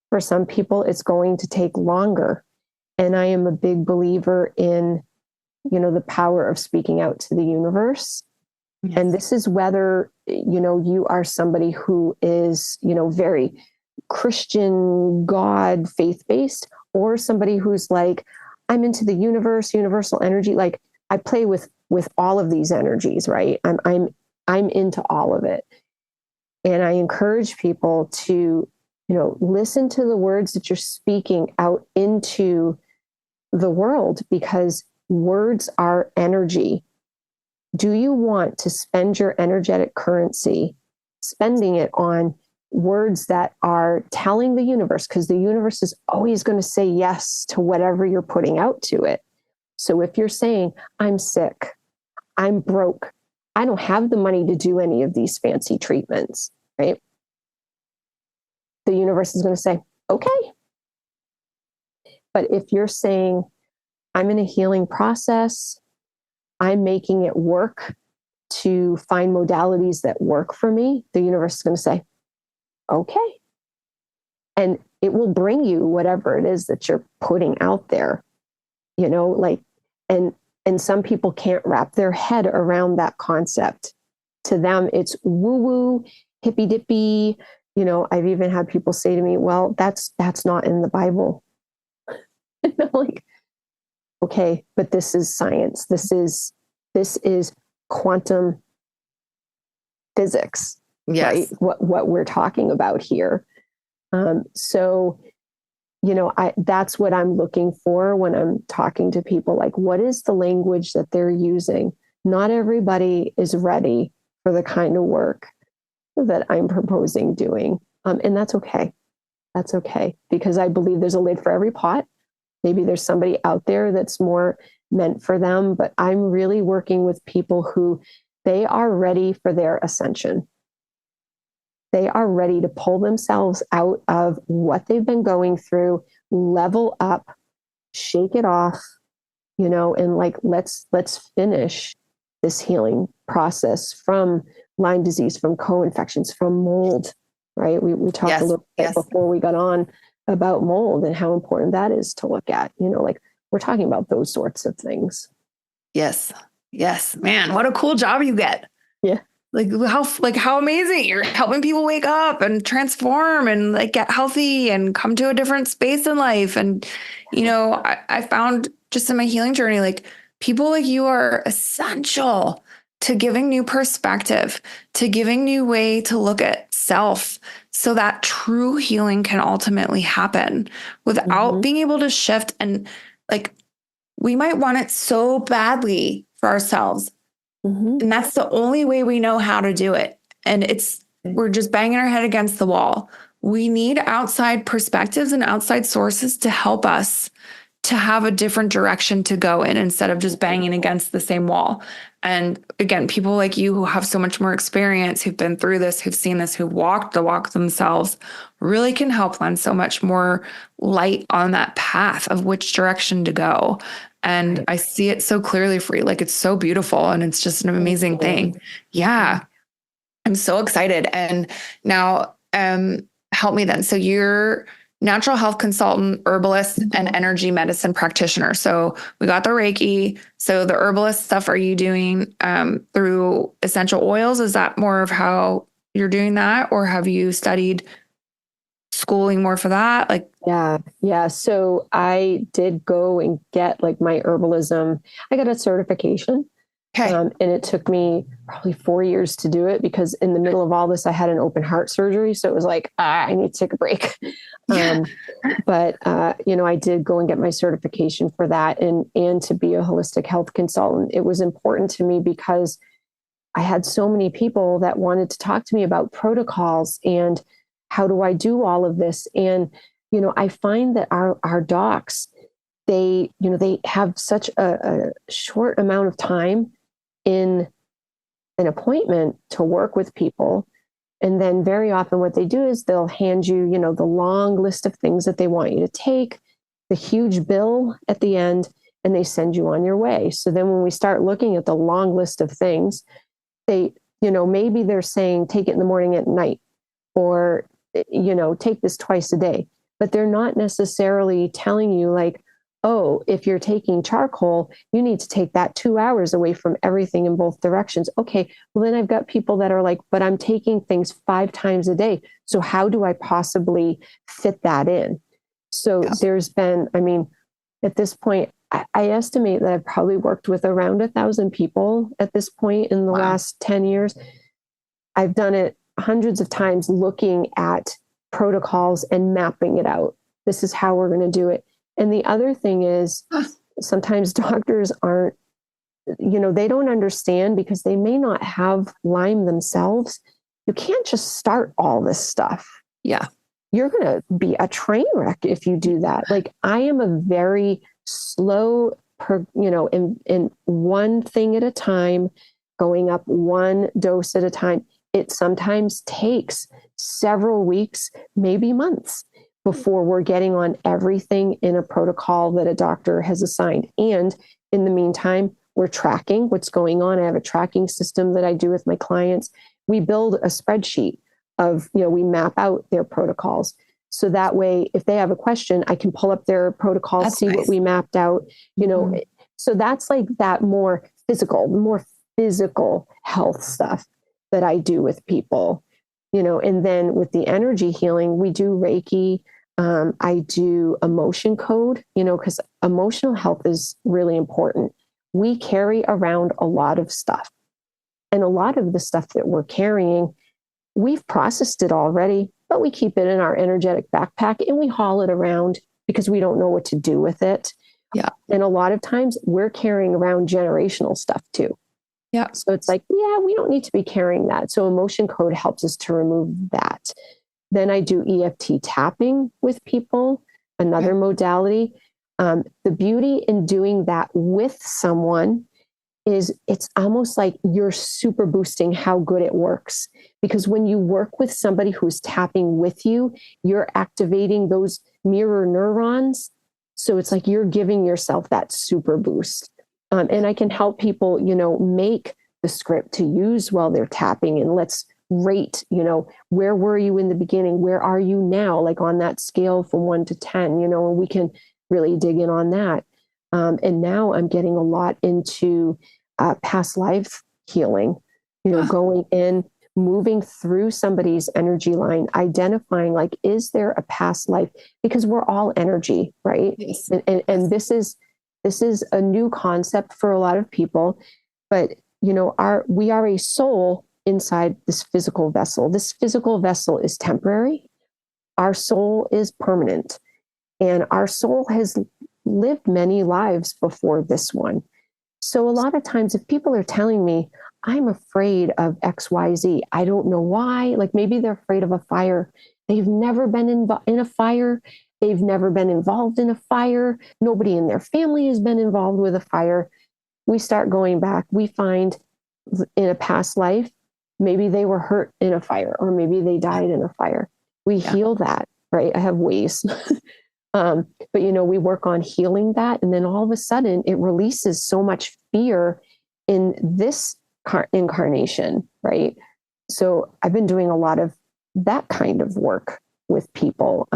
For some people, it's going to take longer. And I am a big believer in, the power of speaking out to the universe. Yes. And this is whether, you are somebody who is, very Christian, God, faith-based, or somebody who's like, I'm into the universe, universal energy. Like, I play with all of these energies, right? I'm into all of it. And I encourage people to, listen to the words that you're speaking out into the world, because words are energy. Do you want to spend your energetic currency spending it on words that are telling the universe? Because the universe is always going to say yes to whatever you're putting out to it. So if you're saying, I'm sick, I'm broke, I don't have the money to do any of these fancy treatments, right? The universe is going to say, okay. But if you're saying, I'm in a healing process, I'm making it work to find modalities that work for me, the universe is going to say, okay. And it will bring you whatever it is that you're putting out there, and some people can't wrap their head around that concept. To them, it's woo-woo, hippy-dippy. I've even had people say to me, well, that's not in the Bible. And I'm like, okay, but this is science. This is quantum physics, yes. Right? What we're talking about here. So, that's what I'm looking for when I'm talking to people. Like, what is the language that they're using? Not everybody is ready for the kind of work that I'm proposing doing. And that's okay. That's okay. Because I believe there's a lid for every pot. Maybe there's somebody out there that's more meant for them, but I'm really working with people who they are ready for their ascension. They are ready to pull themselves out of what they've been going through, level up, shake it off, and like, let's finish this healing process from Lyme disease, from co-infections, from mold, right? We talked a little bit before we got on about mold and how important that is to look at, like we're talking about those sorts of things. Yes. Yes. Man, what a cool job you get. Yeah. How amazing. You're helping people wake up and transform and like get healthy and come to a different space in life. And, I found just in my healing journey, like people like you are essential to giving new perspective, to giving new way to look at self so that true healing can ultimately happen without being able to shift. And like, we might want it so badly for ourselves. And that's the only way we know how to do it. And we're just banging our head against the wall. We need outside perspectives and outside sources to help us to have a different direction to go in instead of just banging against the same wall. And again, people like you who have so much more experience, who've been through this, who've seen this, who've walked the walk themselves, really can help lend so much more light on that path of which direction to go. And I see it so clearly for you. Like it's so beautiful and it's just an amazing thing. Yeah. I'm so excited. And now, help me then. So you're natural health consultant, herbalist, and energy medicine practitioner. So we got the Reiki. So the herbalist stuff, are you doing through essential oils? Is that more of how you're doing that? Or have you studied schooling more for that? Like, yeah. So I did go and get like my herbalism. I got a certification. okay. And it took me probably 4 years to do it because in the middle of all this, I had an open heart surgery. So it was like, I need to take a break. But I did go and get my certification for that and to be a holistic health consultant. It was important to me because I had so many people that wanted to talk to me about protocols and how do I do all of this? And, I find that our docs, they have such a short amount of time in an appointment to work with people. And then very often what they do is they'll hand you, the long list of things that they want you to take, the huge bill at the end, and they send you on your way. So then when we start looking at the long list of things, they, maybe they're saying, take it in the morning at night, or, take this twice a day, but they're not necessarily telling you like, oh, if you're taking charcoal, you need to take that 2 hours away from everything in both directions. Okay, well, then I've got people that are like, but I'm taking things 5 times a day. So how do I possibly fit that in? So there's been, at this point, I estimate that I've probably worked with around 1,000 people at this point in the last 10 years. I've done it hundreds of times looking at protocols and mapping it out. This is how we're going to do it. And the other thing is sometimes doctors aren't, they don't understand because they may not have Lyme themselves. You can't just start all this stuff. Yeah. You're going to be a train wreck if you do that. Like I am a very slow, in one thing at a time, going up one dose at a time. It sometimes takes several weeks, maybe months, before we're getting on everything in a protocol that a doctor has assigned. And in the meantime, we're tracking what's going on. I have a tracking system that I do with my clients. We build a spreadsheet of, we map out their protocols. So that way, if they have a question, I can pull up their protocol, see nice. What we mapped out, So that's like that more physical health stuff that I do with people, and then with the energy healing, we do Reiki. I do emotion code, because emotional health is really important. We carry around a lot of stuff, and a lot of the stuff that we're carrying, we've processed it already, but we keep it in our energetic backpack and we haul it around because we don't know what to do with it. Yeah. And a lot of times we're carrying around generational stuff too. Yeah. So it's like, we don't need to be carrying that. So emotion code helps us to remove that. Then I do EFT tapping with people, another modality. The beauty in doing that with someone is it's almost like you're super boosting how good it works. Because when you work with somebody who's tapping with you, you're activating those mirror neurons So it's like you're giving yourself that super boost. And I can help people, make the script to use while they're tapping, and let's rate, where were you in the beginning? Where are you now? Like on that scale from 1 to 10, and we can really dig in on that. And now I'm getting a lot into past life healing, going in, moving through somebody's energy line, identifying like, is there a past life? Because we're all energy, right? Yes. And this is a new concept for a lot of people, but we are a soul inside this physical vessel. This physical vessel is temporary. Our soul is permanent, and our soul has lived many lives before this one. So a lot of times if people are telling me, I'm afraid of XYZ, I don't know why, like maybe they're afraid of a fire. They've never been in a fire. They've never been involved in a fire. Nobody in their family has been involved with a fire. We start going back. We find in a past life, maybe they were hurt in a fire, or maybe they died in a fire. We heal that, right? I have ways. But we work on healing that. And then all of a sudden it releases so much fear in this incarnation, right? So I've been doing a lot of that kind of work with people.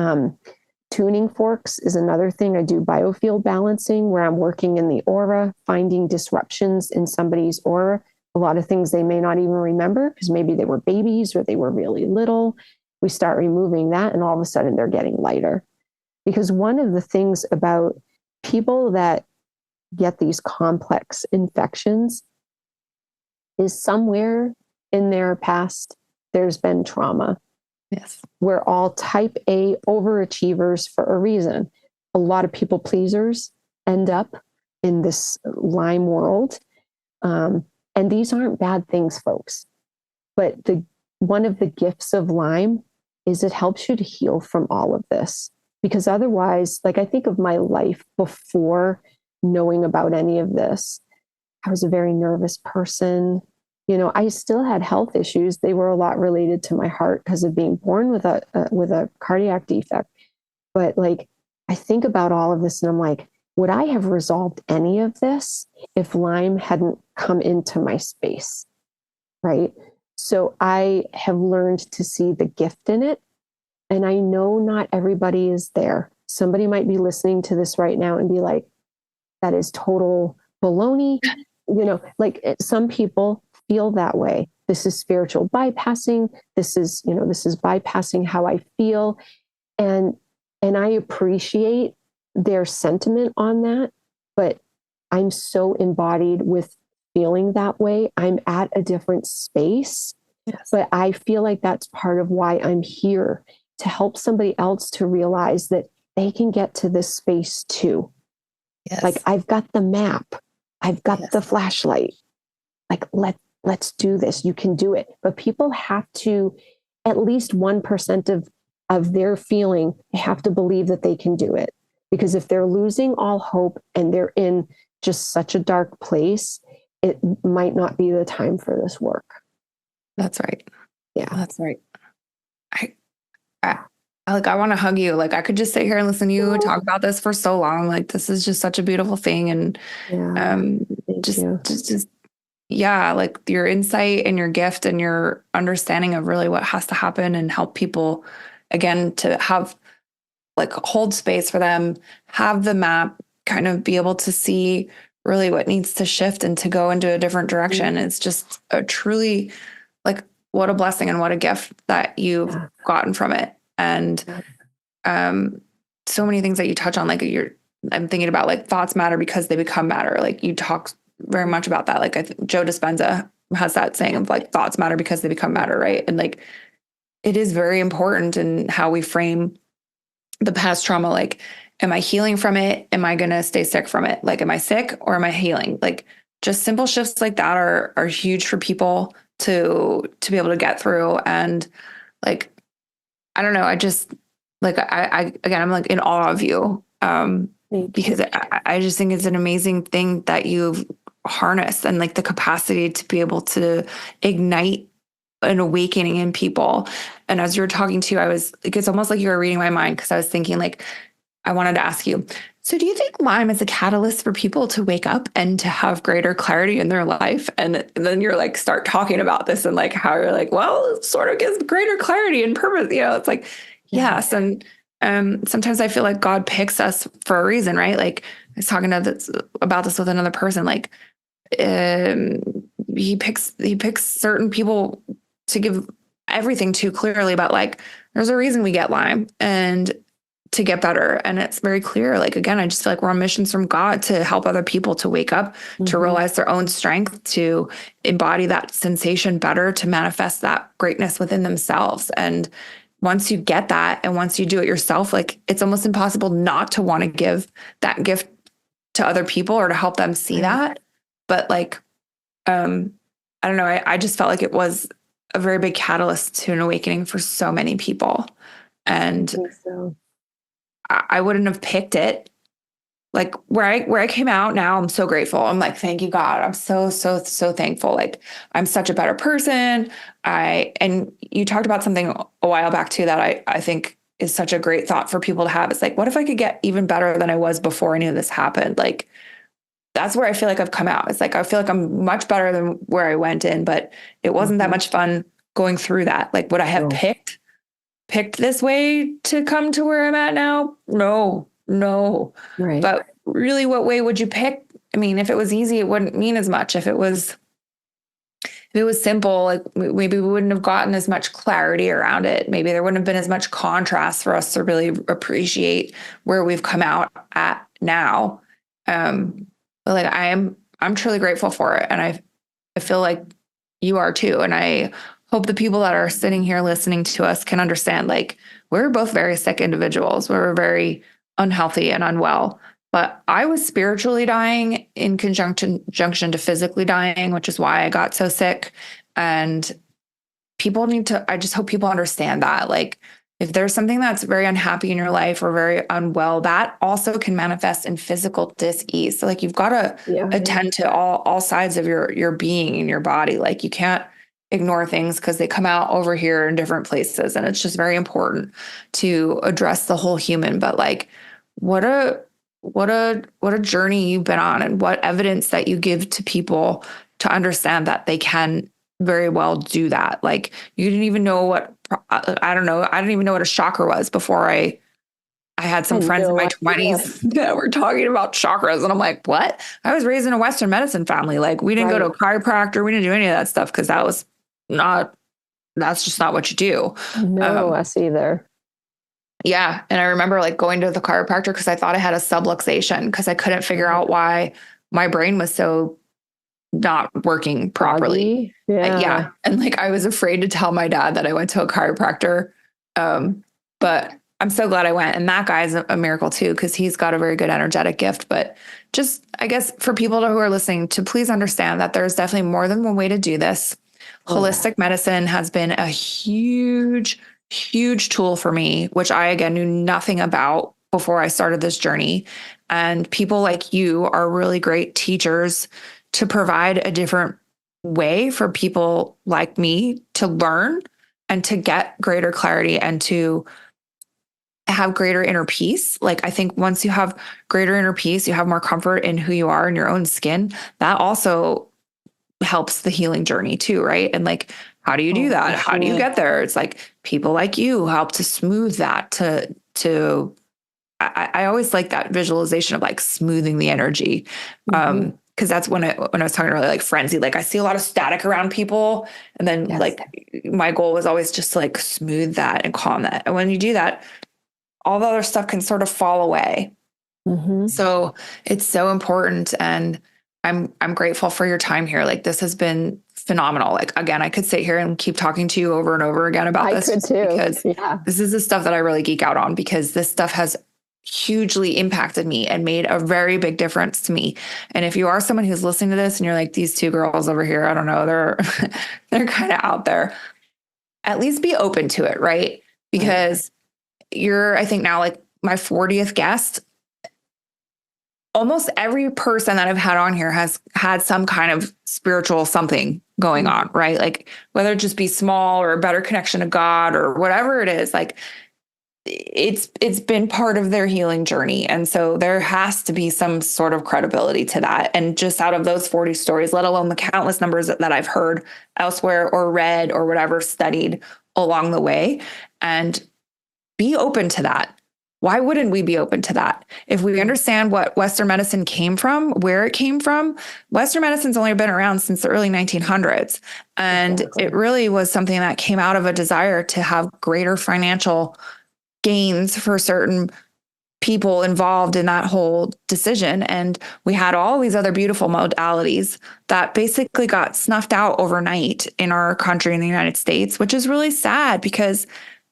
Tuning forks is another thing. I do biofield balancing, where I'm working in the aura, finding disruptions in somebody's aura, a lot of things they may not even remember because maybe they were babies or they were really little. We start removing that, and all of a sudden they're getting lighter. Because one of the things about people that get these complex infections is somewhere in their past, there's been trauma. Yes. We're all type A overachievers for a reason. A lot of people pleasers end up in this Lyme world. And these aren't bad things, folks. But one of the gifts of Lyme is it helps you to heal from all of this. Because otherwise, like I think of my life before knowing about any of this, I was a very nervous person. I still had health issues. They were a lot related to my heart because of being born with a cardiac defect. But like, I think about all of this and I'm like, would I have resolved any of this if Lyme hadn't come into my space? Right. So I have learned to see the gift in it. And I know not everybody is there. Somebody might be listening to this right now and be like, that is total baloney. Some people feel that way. This is spiritual bypassing. This is bypassing how I feel. And I appreciate their sentiment on that, but I'm so embodied with feeling that way. I'm at a different space, yes. But I feel like that's part of why I'm here, to help somebody else to realize that they can get to this space too. Yes. Like I've got the map, I've got the flashlight. Like let's do this. You can do it. But people have to, at least 1% of their feeling, they have to believe that they can do it. Because if they're losing all hope and they're in just such a dark place, it might not be the time for this work. That's right. Yeah, that's right. I want to hug you. Like I could just sit here and listen to you talk about this for so long. Like this is just such a beautiful thing. And just like your insight and your gift and your understanding of really what has to happen, and help people again to have like hold space for them, have the map, kind of be able to see really what needs to shift and to go into a different direction. It's just a truly like, what a blessing and what a gift that you've gotten from it. And so many things that you touch on, like I'm thinking about like thoughts matter because they become matter. Like you talk very much about that. Like I think Joe Dispenza has that saying of like thoughts matter because they become matter. Right. And like, it is very important in how we frame the past trauma. Like, am I healing from it? Am I going to stay sick from it? Like, am I sick or am I healing? Like just simple shifts like that are huge for people to be able to get through. And like, I don't know. I just like, again, I'm like in awe of you. Because I just think it's an amazing thing that you've harnessed, and like the capacity to be able to ignite an awakening in people. And as you were talking to, I was like, it's almost like you were reading my mind. Cause I was thinking like, I wanted to ask you, so do you think Lyme is a catalyst for people to wake up and to have greater clarity in their life? And then you're like, start talking about this and like how you're like, well, it sort of gives greater clarity and purpose. It's like, Yeah. yes. And sometimes I feel like God picks us for a reason, right? Like I was talking about this with another person. Like um, he picks certain people to give everything too clearly about like there's a reason we get Lyme and to get better. And it's very clear. Like, again, I just feel like we're on missions from God to help other people to wake up, to realize their own strength, to embody that sensation better, to manifest that greatness within themselves. And once you get that, and once you do it yourself, like it's almost impossible not to want to give that gift to other people or to help them see that. But like, I don't know. I just felt like it was a very big catalyst to an awakening for so many people. And I think so. I wouldn't have picked it. Like where I came out now, I'm so grateful. I'm like, thank you, God. I'm so thankful. Like I'm such a better person. And you talked about something a while back too that I think is such a great thought for people to have. It's like, what if I could get even better than I was before any of this happened? Like that's where I feel like I've come out. It's like I feel like I'm much better than where I went in, but it wasn't that much fun going through that. Like would I have picked this way to come to where I'm at now? No. Right. But really, what way would you pick? I mean, if it was easy, it wouldn't mean as much. If it was simple, like maybe we wouldn't have gotten as much clarity around it. Maybe there wouldn't have been as much contrast for us to really appreciate where we've come out at now. But like I'm truly grateful for it. And I feel like you are too. And I hope the people that are sitting here listening to us can understand, like, we're both very sick individuals. We're very unhealthy and unwell. But I was spiritually dying in junction to physically dying, which is why I got so sick. And I just hope people understand that. Like, if there's something that's very unhappy in your life or very unwell, that also can manifest in physical dis-ease. So like you've got to attend to all sides of your being and your body. Like you can't ignore things because they come out over here in different places. And it's just very important to address the whole human. But like what a journey you've been on, and what evidence that you give to people to understand that they can very well do that. Like you didn't even know what, I don't know. I didn't even know what a chakra was before I had some friends in my 20s that were talking about chakras. And I'm like, what? I was raised in a Western medicine family. Like we didn't go to a chiropractor. We didn't do any of that stuff because that's just not what you do. No, us either. Yeah. And I remember like going to the chiropractor because I thought I had a subluxation because I couldn't figure out why my brain was so not working properly. Yeah. And like, I was afraid to tell my dad that I went to a chiropractor. But I'm so glad I went. And that guy's a miracle too, because he's got a very good energetic gift. But just, I guess, for people who are listening, to please understand that there's definitely more than one way to do this. Holistic medicine has been a huge tool for me, which I, again, knew nothing about before I started this journey. And people like you are really great teachers to provide a different way for people like me to learn and to get greater clarity and to have greater inner peace. Like I think once you have greater inner peace, you have more comfort in who you are in your own skin. That also helps the healing journey too, right? And like, how do you do that? How do you get there? It's like people like you help to smooth that I always like that visualization of like smoothing the energy. Cause that's when I was talking earlier, like frenzy, like I see a lot of static around people. And then like my goal was always just to like smooth that and calm that. And when you do that, all the other stuff can sort of fall away. So it's so important. And I'm grateful for your time here. Like this has been phenomenal. Like, again, I could sit here and keep talking to you over and over again about this because this is the stuff that I really geek out on, because this stuff has hugely impacted me and made a very big difference to me. And if you are someone who's listening to this and you're like, these two girls over here, I don't know, they're kind of out there, at least be open to it. Right. Because you're, I think now like my 40th guest. Almost every person that I've had on here has had some kind of spiritual something going on, right? Like whether it just be small or a better connection to God or whatever it is, like it's been part of their healing journey. And so there has to be some sort of credibility to that. And just out of those 40 stories, let alone the countless numbers that I've heard elsewhere or read or whatever, studied along the way, and be open to that. Why wouldn't we be open to that? If we understand what Western medicine came from, where it came from, Western medicine's only been around since the early 1900s. And Exactly. it really was something that came out of a desire to have greater financial gains for certain people involved in that whole decision. And we had all these other beautiful modalities that basically got snuffed out overnight in our country, in the United States, which is really sad because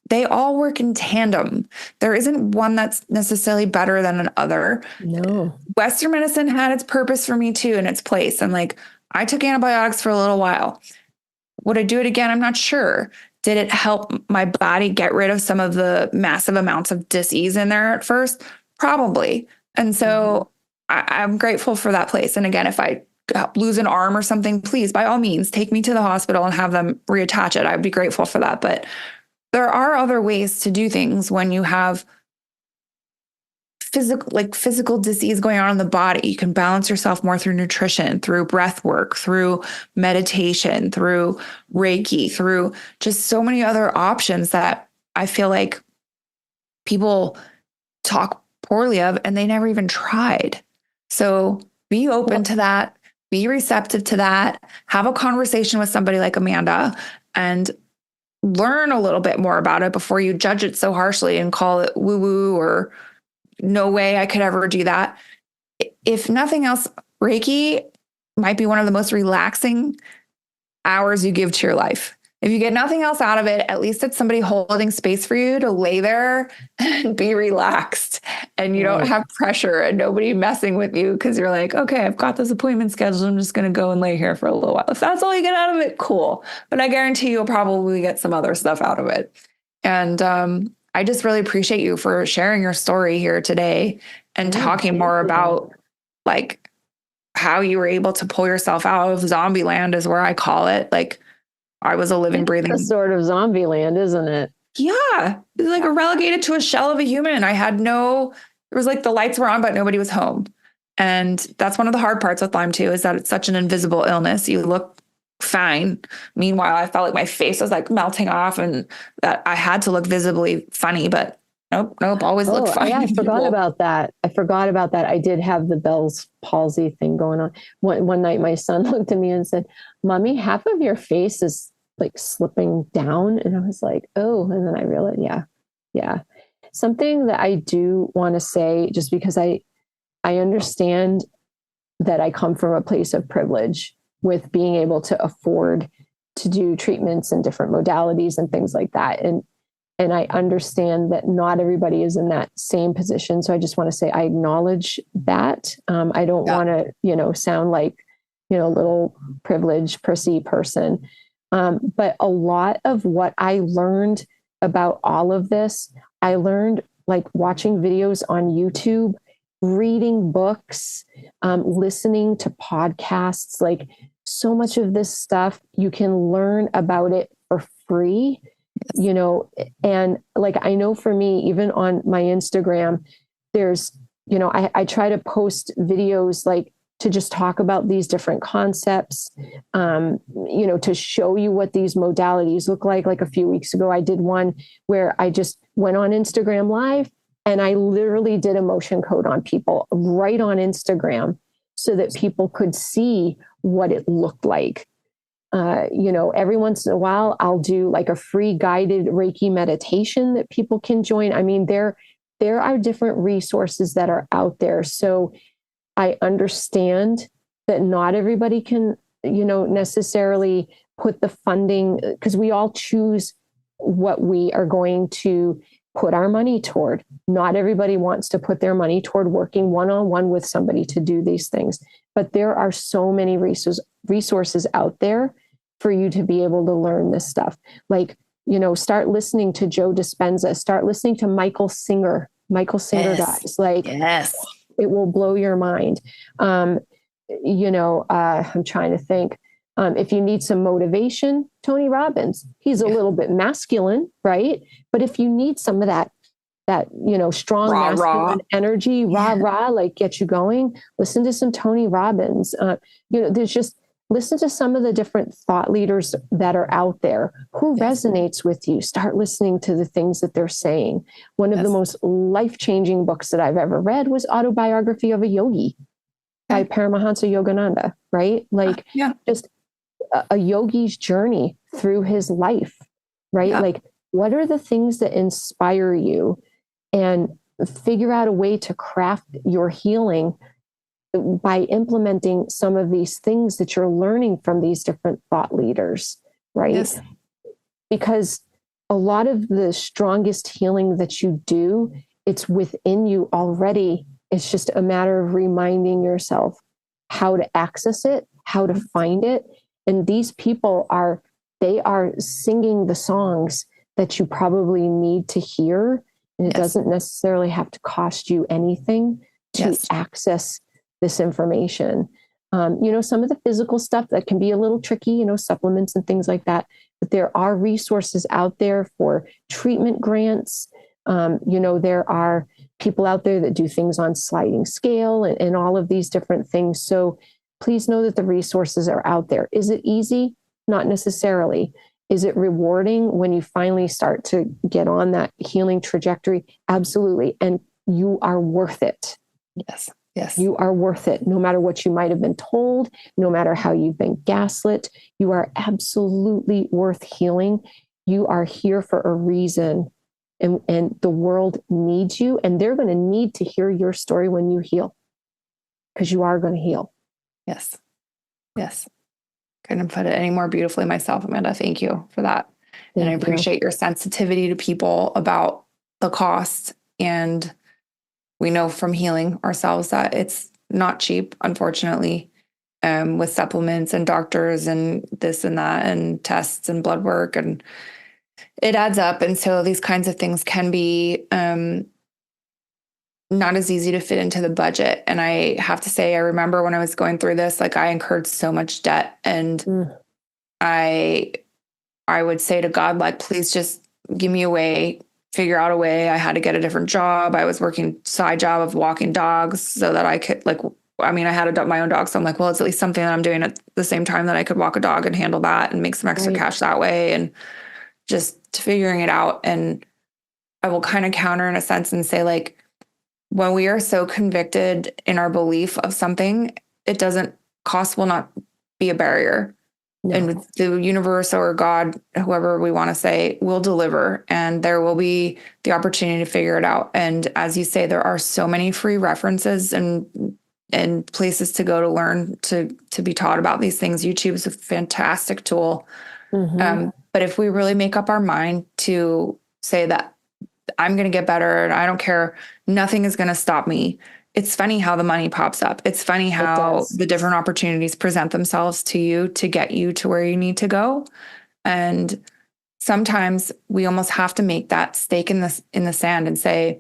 they all work in tandem. There isn't one that's necessarily better than another. No. Western medicine had its purpose for me too, and its place. And like, I took antibiotics for a little while. Would I do it again? I'm not sure. Did it help my body get rid of some of the massive amounts of dis-ease in there at first? Probably. And so I'm grateful for that place. And again, if I lose an arm or something, please, by all means, take me to the hospital and have them reattach it. I'd be grateful for that. But there are other ways to do things when you have physical disease going on in the body. You can balance yourself more through nutrition, through breath work, through meditation, through Reiki, through just so many other options that I feel like people talk poorly of and they never even tried. So be open to that, be receptive to that, have a conversation with somebody like Amanda and learn a little bit more about it before you judge it so harshly and call it woo woo or no way I could ever do that. If nothing else, Reiki might be one of the most relaxing hours you give to your life. If you get nothing else out of it, at least it's somebody holding space for you to lay there and be relaxed. And you don't have pressure and nobody messing with you because you're like, okay, I've got this appointment scheduled. I'm just going to go and lay here for a little while. If that's all you get out of it, cool. But I guarantee you'll probably get some other stuff out of it. And I just really appreciate you for sharing your story here today and talking more about like how you were able to pull yourself out of zombie land is where I call it. Like, I was a living, breathing. It's a sort of zombie land, isn't it? Yeah. It's like relegated to a shell of a human. It was like the lights were on, but nobody was home. And that's one of the hard parts with Lyme too, is that it's such an invisible illness. You look fine. Meanwhile, I felt like my face was like melting off and that I had to look visibly funny, but nope, always looked fine. Yeah, I forgot about that. I did have the Bell's palsy thing going on. One night, my son looked at me and said, "Mommy, half of your face is like slipping down." And I was like, "Oh," and then I realized, yeah. Something that I do want to say, just because I understand that I come from a place of privilege with being able to afford to do treatments and different modalities and things like that. And I understand that not everybody is in that same position. So I just want to say I acknowledge that. I don't want to, sound like, a little privileged, prissy person. But a lot of what I learned about all of this, I learned like watching videos on YouTube, reading books, listening to podcasts, like so much of this stuff, you can learn about it for free. And like, I know for me, even on my Instagram, there's, I try to post videos like to just talk about these different concepts, to show you what these modalities look like. Like a few weeks ago, I did one where I just went on Instagram Live and I literally did a motion code on people right on Instagram so that people could see what it looked like. Every once in a while, I'll do like a free guided Reiki meditation that people can join. I mean, there are different resources that are out there. So I understand that not everybody can, necessarily put the funding, because we all choose what we are going to put our money toward. Not everybody wants to put their money toward working one-on-one with somebody to do these things. But there are so many resources out there for you to be able to learn this stuff. Like, start listening to Joe Dispenza, start listening to Michael Singer. Guys, like, yes, it will blow your mind. I'm trying to think. If you need some motivation, Tony Robbins, he's a little bit masculine, right? But if you need some of that strong Rah, rah. masculine energy, rah, Yeah. rah, like get you going. Listen to some Tony Robbins. Listen to some of the different thought leaders that are out there. Who Yes. resonates with you? Start listening to the things that they're saying. One of the most life-changing books that I've ever read was Autobiography of a Yogi by Paramahansa Yogananda, right? Like just a yogi's journey through his life, right? Yeah. Like, what are the things that inspire you? And figure out a way to craft your healing by implementing some of these things that you're learning from these different thought leaders, right? Yes. Because a lot of the strongest healing that you do, it's within you already. It's just a matter of reminding yourself how to access it, how to find it. And these people they are singing the songs that you probably need to hear. And it doesn't necessarily have to cost you anything to access this information. Some of the physical stuff that can be a little tricky, supplements and things like that. But there are resources out there for treatment grants. There are people out there that do things on sliding scale and all of these different things. So please know that the resources are out there. Is it easy? Not necessarily. Is it rewarding when you finally start to get on that healing trajectory? Absolutely. And you are worth it. Yes. Yes. You are worth it. No matter what you might have been told, no matter how you've been gaslit, you are absolutely worth healing. You are here for a reason. And the world needs you. And they're going to need to hear your story when you heal, because you are going to heal. Yes. Yes. Couldn't put it any more beautifully myself, Amanda. Thank you for that. And I appreciate your sensitivity to people about the cost. And we know from healing ourselves that it's not cheap, unfortunately, with supplements and doctors and this and that and tests and blood work, and it adds up. And so these kinds of things can be not as easy to fit into the budget. And I have to say, I remember when I was going through this, like I incurred so much debt, and I would say to God, like, please just give me a way, figure out a way. I had to get a different job. I was working side job of walking dogs so that I could I had my own dog. So I'm like, well, it's at least something that I'm doing at the same time that I could walk a dog and handle that and make some extra cash that way. And just figuring it out. And I will kind of counter in a sense and say, like, when we are so convicted in our belief of something, cost will not be a barrier. No. And the universe or God, whoever we want to say, will deliver, and there will be the opportunity to figure it out. And as you say, there are so many free references and places to go to learn, to be taught about these things. YouTube is a fantastic tool. But if we really make up our mind to say that I'm going to get better and I don't care, nothing is going to stop me. It's funny how the money pops up. It's funny how the different opportunities present themselves to you to get you to where you need to go. And sometimes we almost have to make that stake in the sand and say,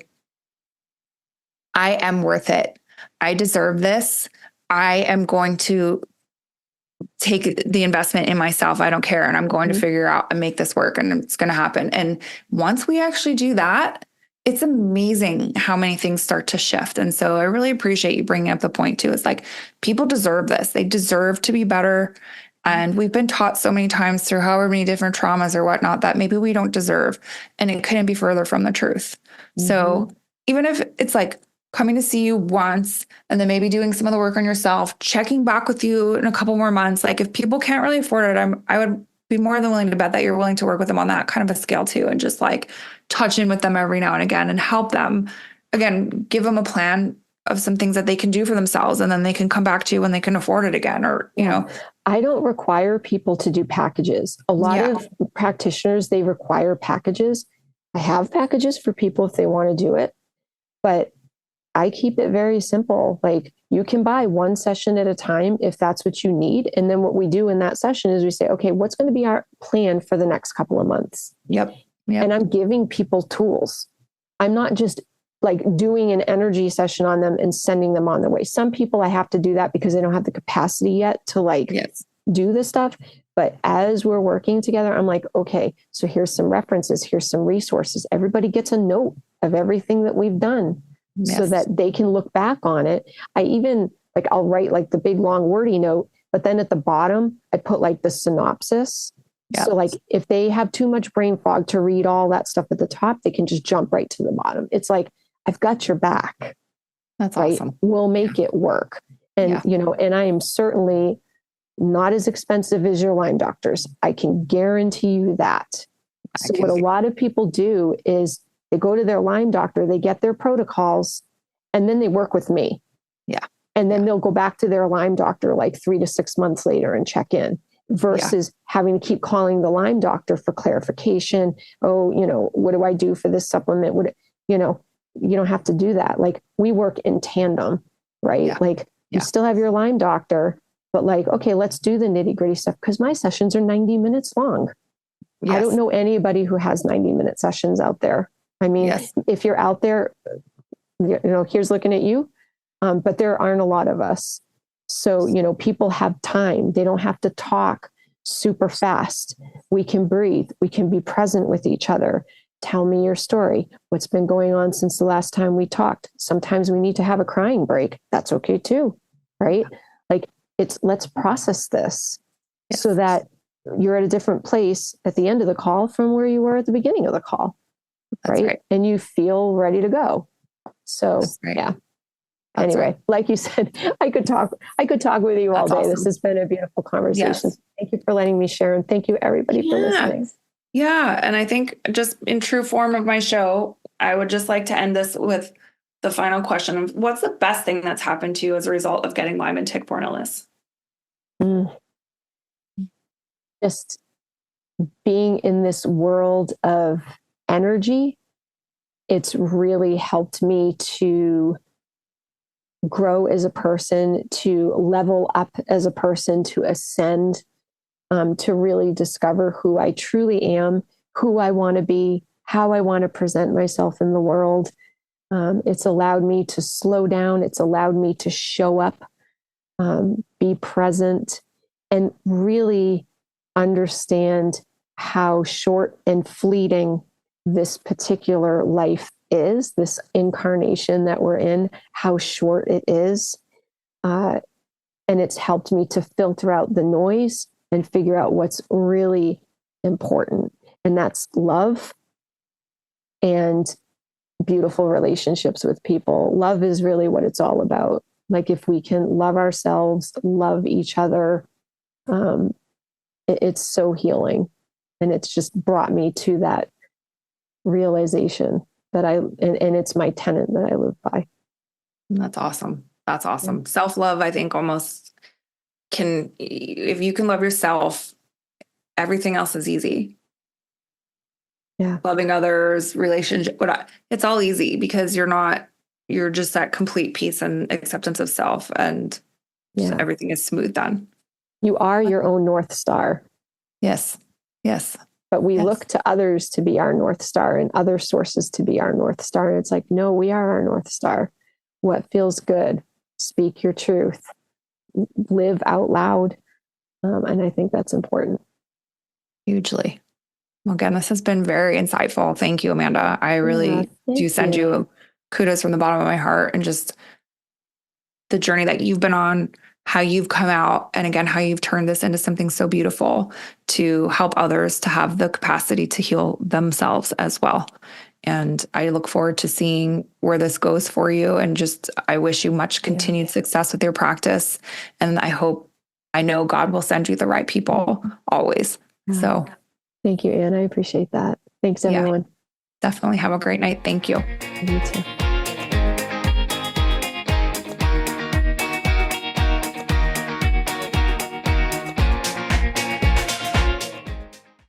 I am worth it. I deserve this. I am going to take the investment in myself. I don't care. And I'm going to figure out and make this work, and it's going to happen. And once we actually do that, it's amazing how many things start to shift. And so I really appreciate you bringing up the point too. It's like, people deserve this. They deserve to be better. And we've been taught so many times through however many different traumas or whatnot that maybe we don't deserve. And it couldn't be further from the truth. So even if it's like coming to see you once and then maybe doing some of the work on yourself, checking back with you in a couple more months, like if people can't really afford it, I would be more than willing to bet that you're willing to work with them on that kind of a scale too. And just like touch in with them every now and again and help them, again, give them a plan of some things that they can do for themselves. And then they can come back to you when they can afford it again, or, I don't require people to do packages. A lot of practitioners, they require packages. I have packages for people if they want to do it, but I keep it very simple. Like, you can buy one session at a time if that's what you need. And then what we do in that session is we say, okay, what's going to be our plan for the next couple of months? Yep. And I'm giving people tools. I'm not just like doing an energy session on them and sending them on their way. Some people I have to do that because they don't have the capacity yet to do this stuff. But as we're working together, I'm like, okay, so here's some references, here's some resources. Everybody gets a note of everything that we've done so that they can look back on it. I even like, I'll write like the big long wordy note, but then at the bottom, I put like the synopsis. Yep. So like if they have too much brain fog to read all that stuff at the top, they can just jump right to the bottom. It's like, I've got your back. That's awesome. We'll make it work. And, you know, and I am certainly not as expensive as your Lyme doctors. I can guarantee you that. So what a lot of people do is they go to their Lyme doctor, they get their protocols, and then they work with me. Yeah. And then they'll go back to their Lyme doctor like 3 to 6 months later and check in versus having to keep calling the Lyme doctor for clarification. Oh, you know, what do I do for this supplement? You know, you don't have to do that. Like we work in tandem, right? Yeah. Like you still have your Lyme doctor, but like, okay, let's do the nitty gritty stuff because my sessions are 90 minutes long. Yes. I don't know anybody who has 90-minute sessions out there. I mean, if you're out there, you know, here's looking at you, but there aren't a lot of us. So, you know, people have time. They don't have to talk super fast. We can breathe. We can be present with each other. Tell me your story. What's been going on since the last time we talked? Sometimes we need to have a crying break. That's okay too, right? Like let's process this so that you're at a different place at the end of the call from where you were at the beginning of the call. Right? And you feel ready to go. So anyway, like you said, I could talk with you all day. Awesome. This has been a beautiful conversation. Yes. Thank you for letting me share. And thank you everybody for listening. Yeah. And I think just in true form of my show, I would just like to end this with the final question of what's the best thing that's happened to you as a result of getting Lyme and tick-borne illness? Just being in this world of energy. It's really helped me to grow as a person, to level up as a person, to ascend, to really discover who I truly am, who I want to be, how I want to present myself in the world. It's allowed me to slow down. It's allowed me to show up, be present, and really understand how short and fleeting this particular life is, this incarnation that we're in, how short it is. And it's helped me to filter out the noise and figure out what's really important. And that's love and beautiful relationships with people. Love is really what it's all about. Like if we can love ourselves, love each other, it's so healing. And it's just brought me to that realization that and it's my tenet that I live by. That's awesome. That's awesome. Yeah. Self-love, I think almost if you can love yourself, everything else is easy. Yeah. Loving others, relationship, it's all easy because you're just that complete peace and acceptance of self and everything is smooth done. You are your own North Star. Yes. Yes. But we look to others to be our North Star and other sources to be our North Star. And it's like, no, we are our North Star. What feels good? Speak your truth. Live out loud. And I think that's important. Hugely. Well, again, this has been very insightful. Thank you, Amanda. I really do send you kudos from the bottom of my heart and just the journey that you've been on, how you've come out, and again, how you've turned this into something so beautiful to help others to have the capacity to heal themselves as well. And I look forward to seeing where this goes for you. And I wish you much continued success with your practice. And I know God will send you the right people always. So thank you, Anne. I appreciate that. Thanks, everyone. Definitely have a great night. Thank you. You too.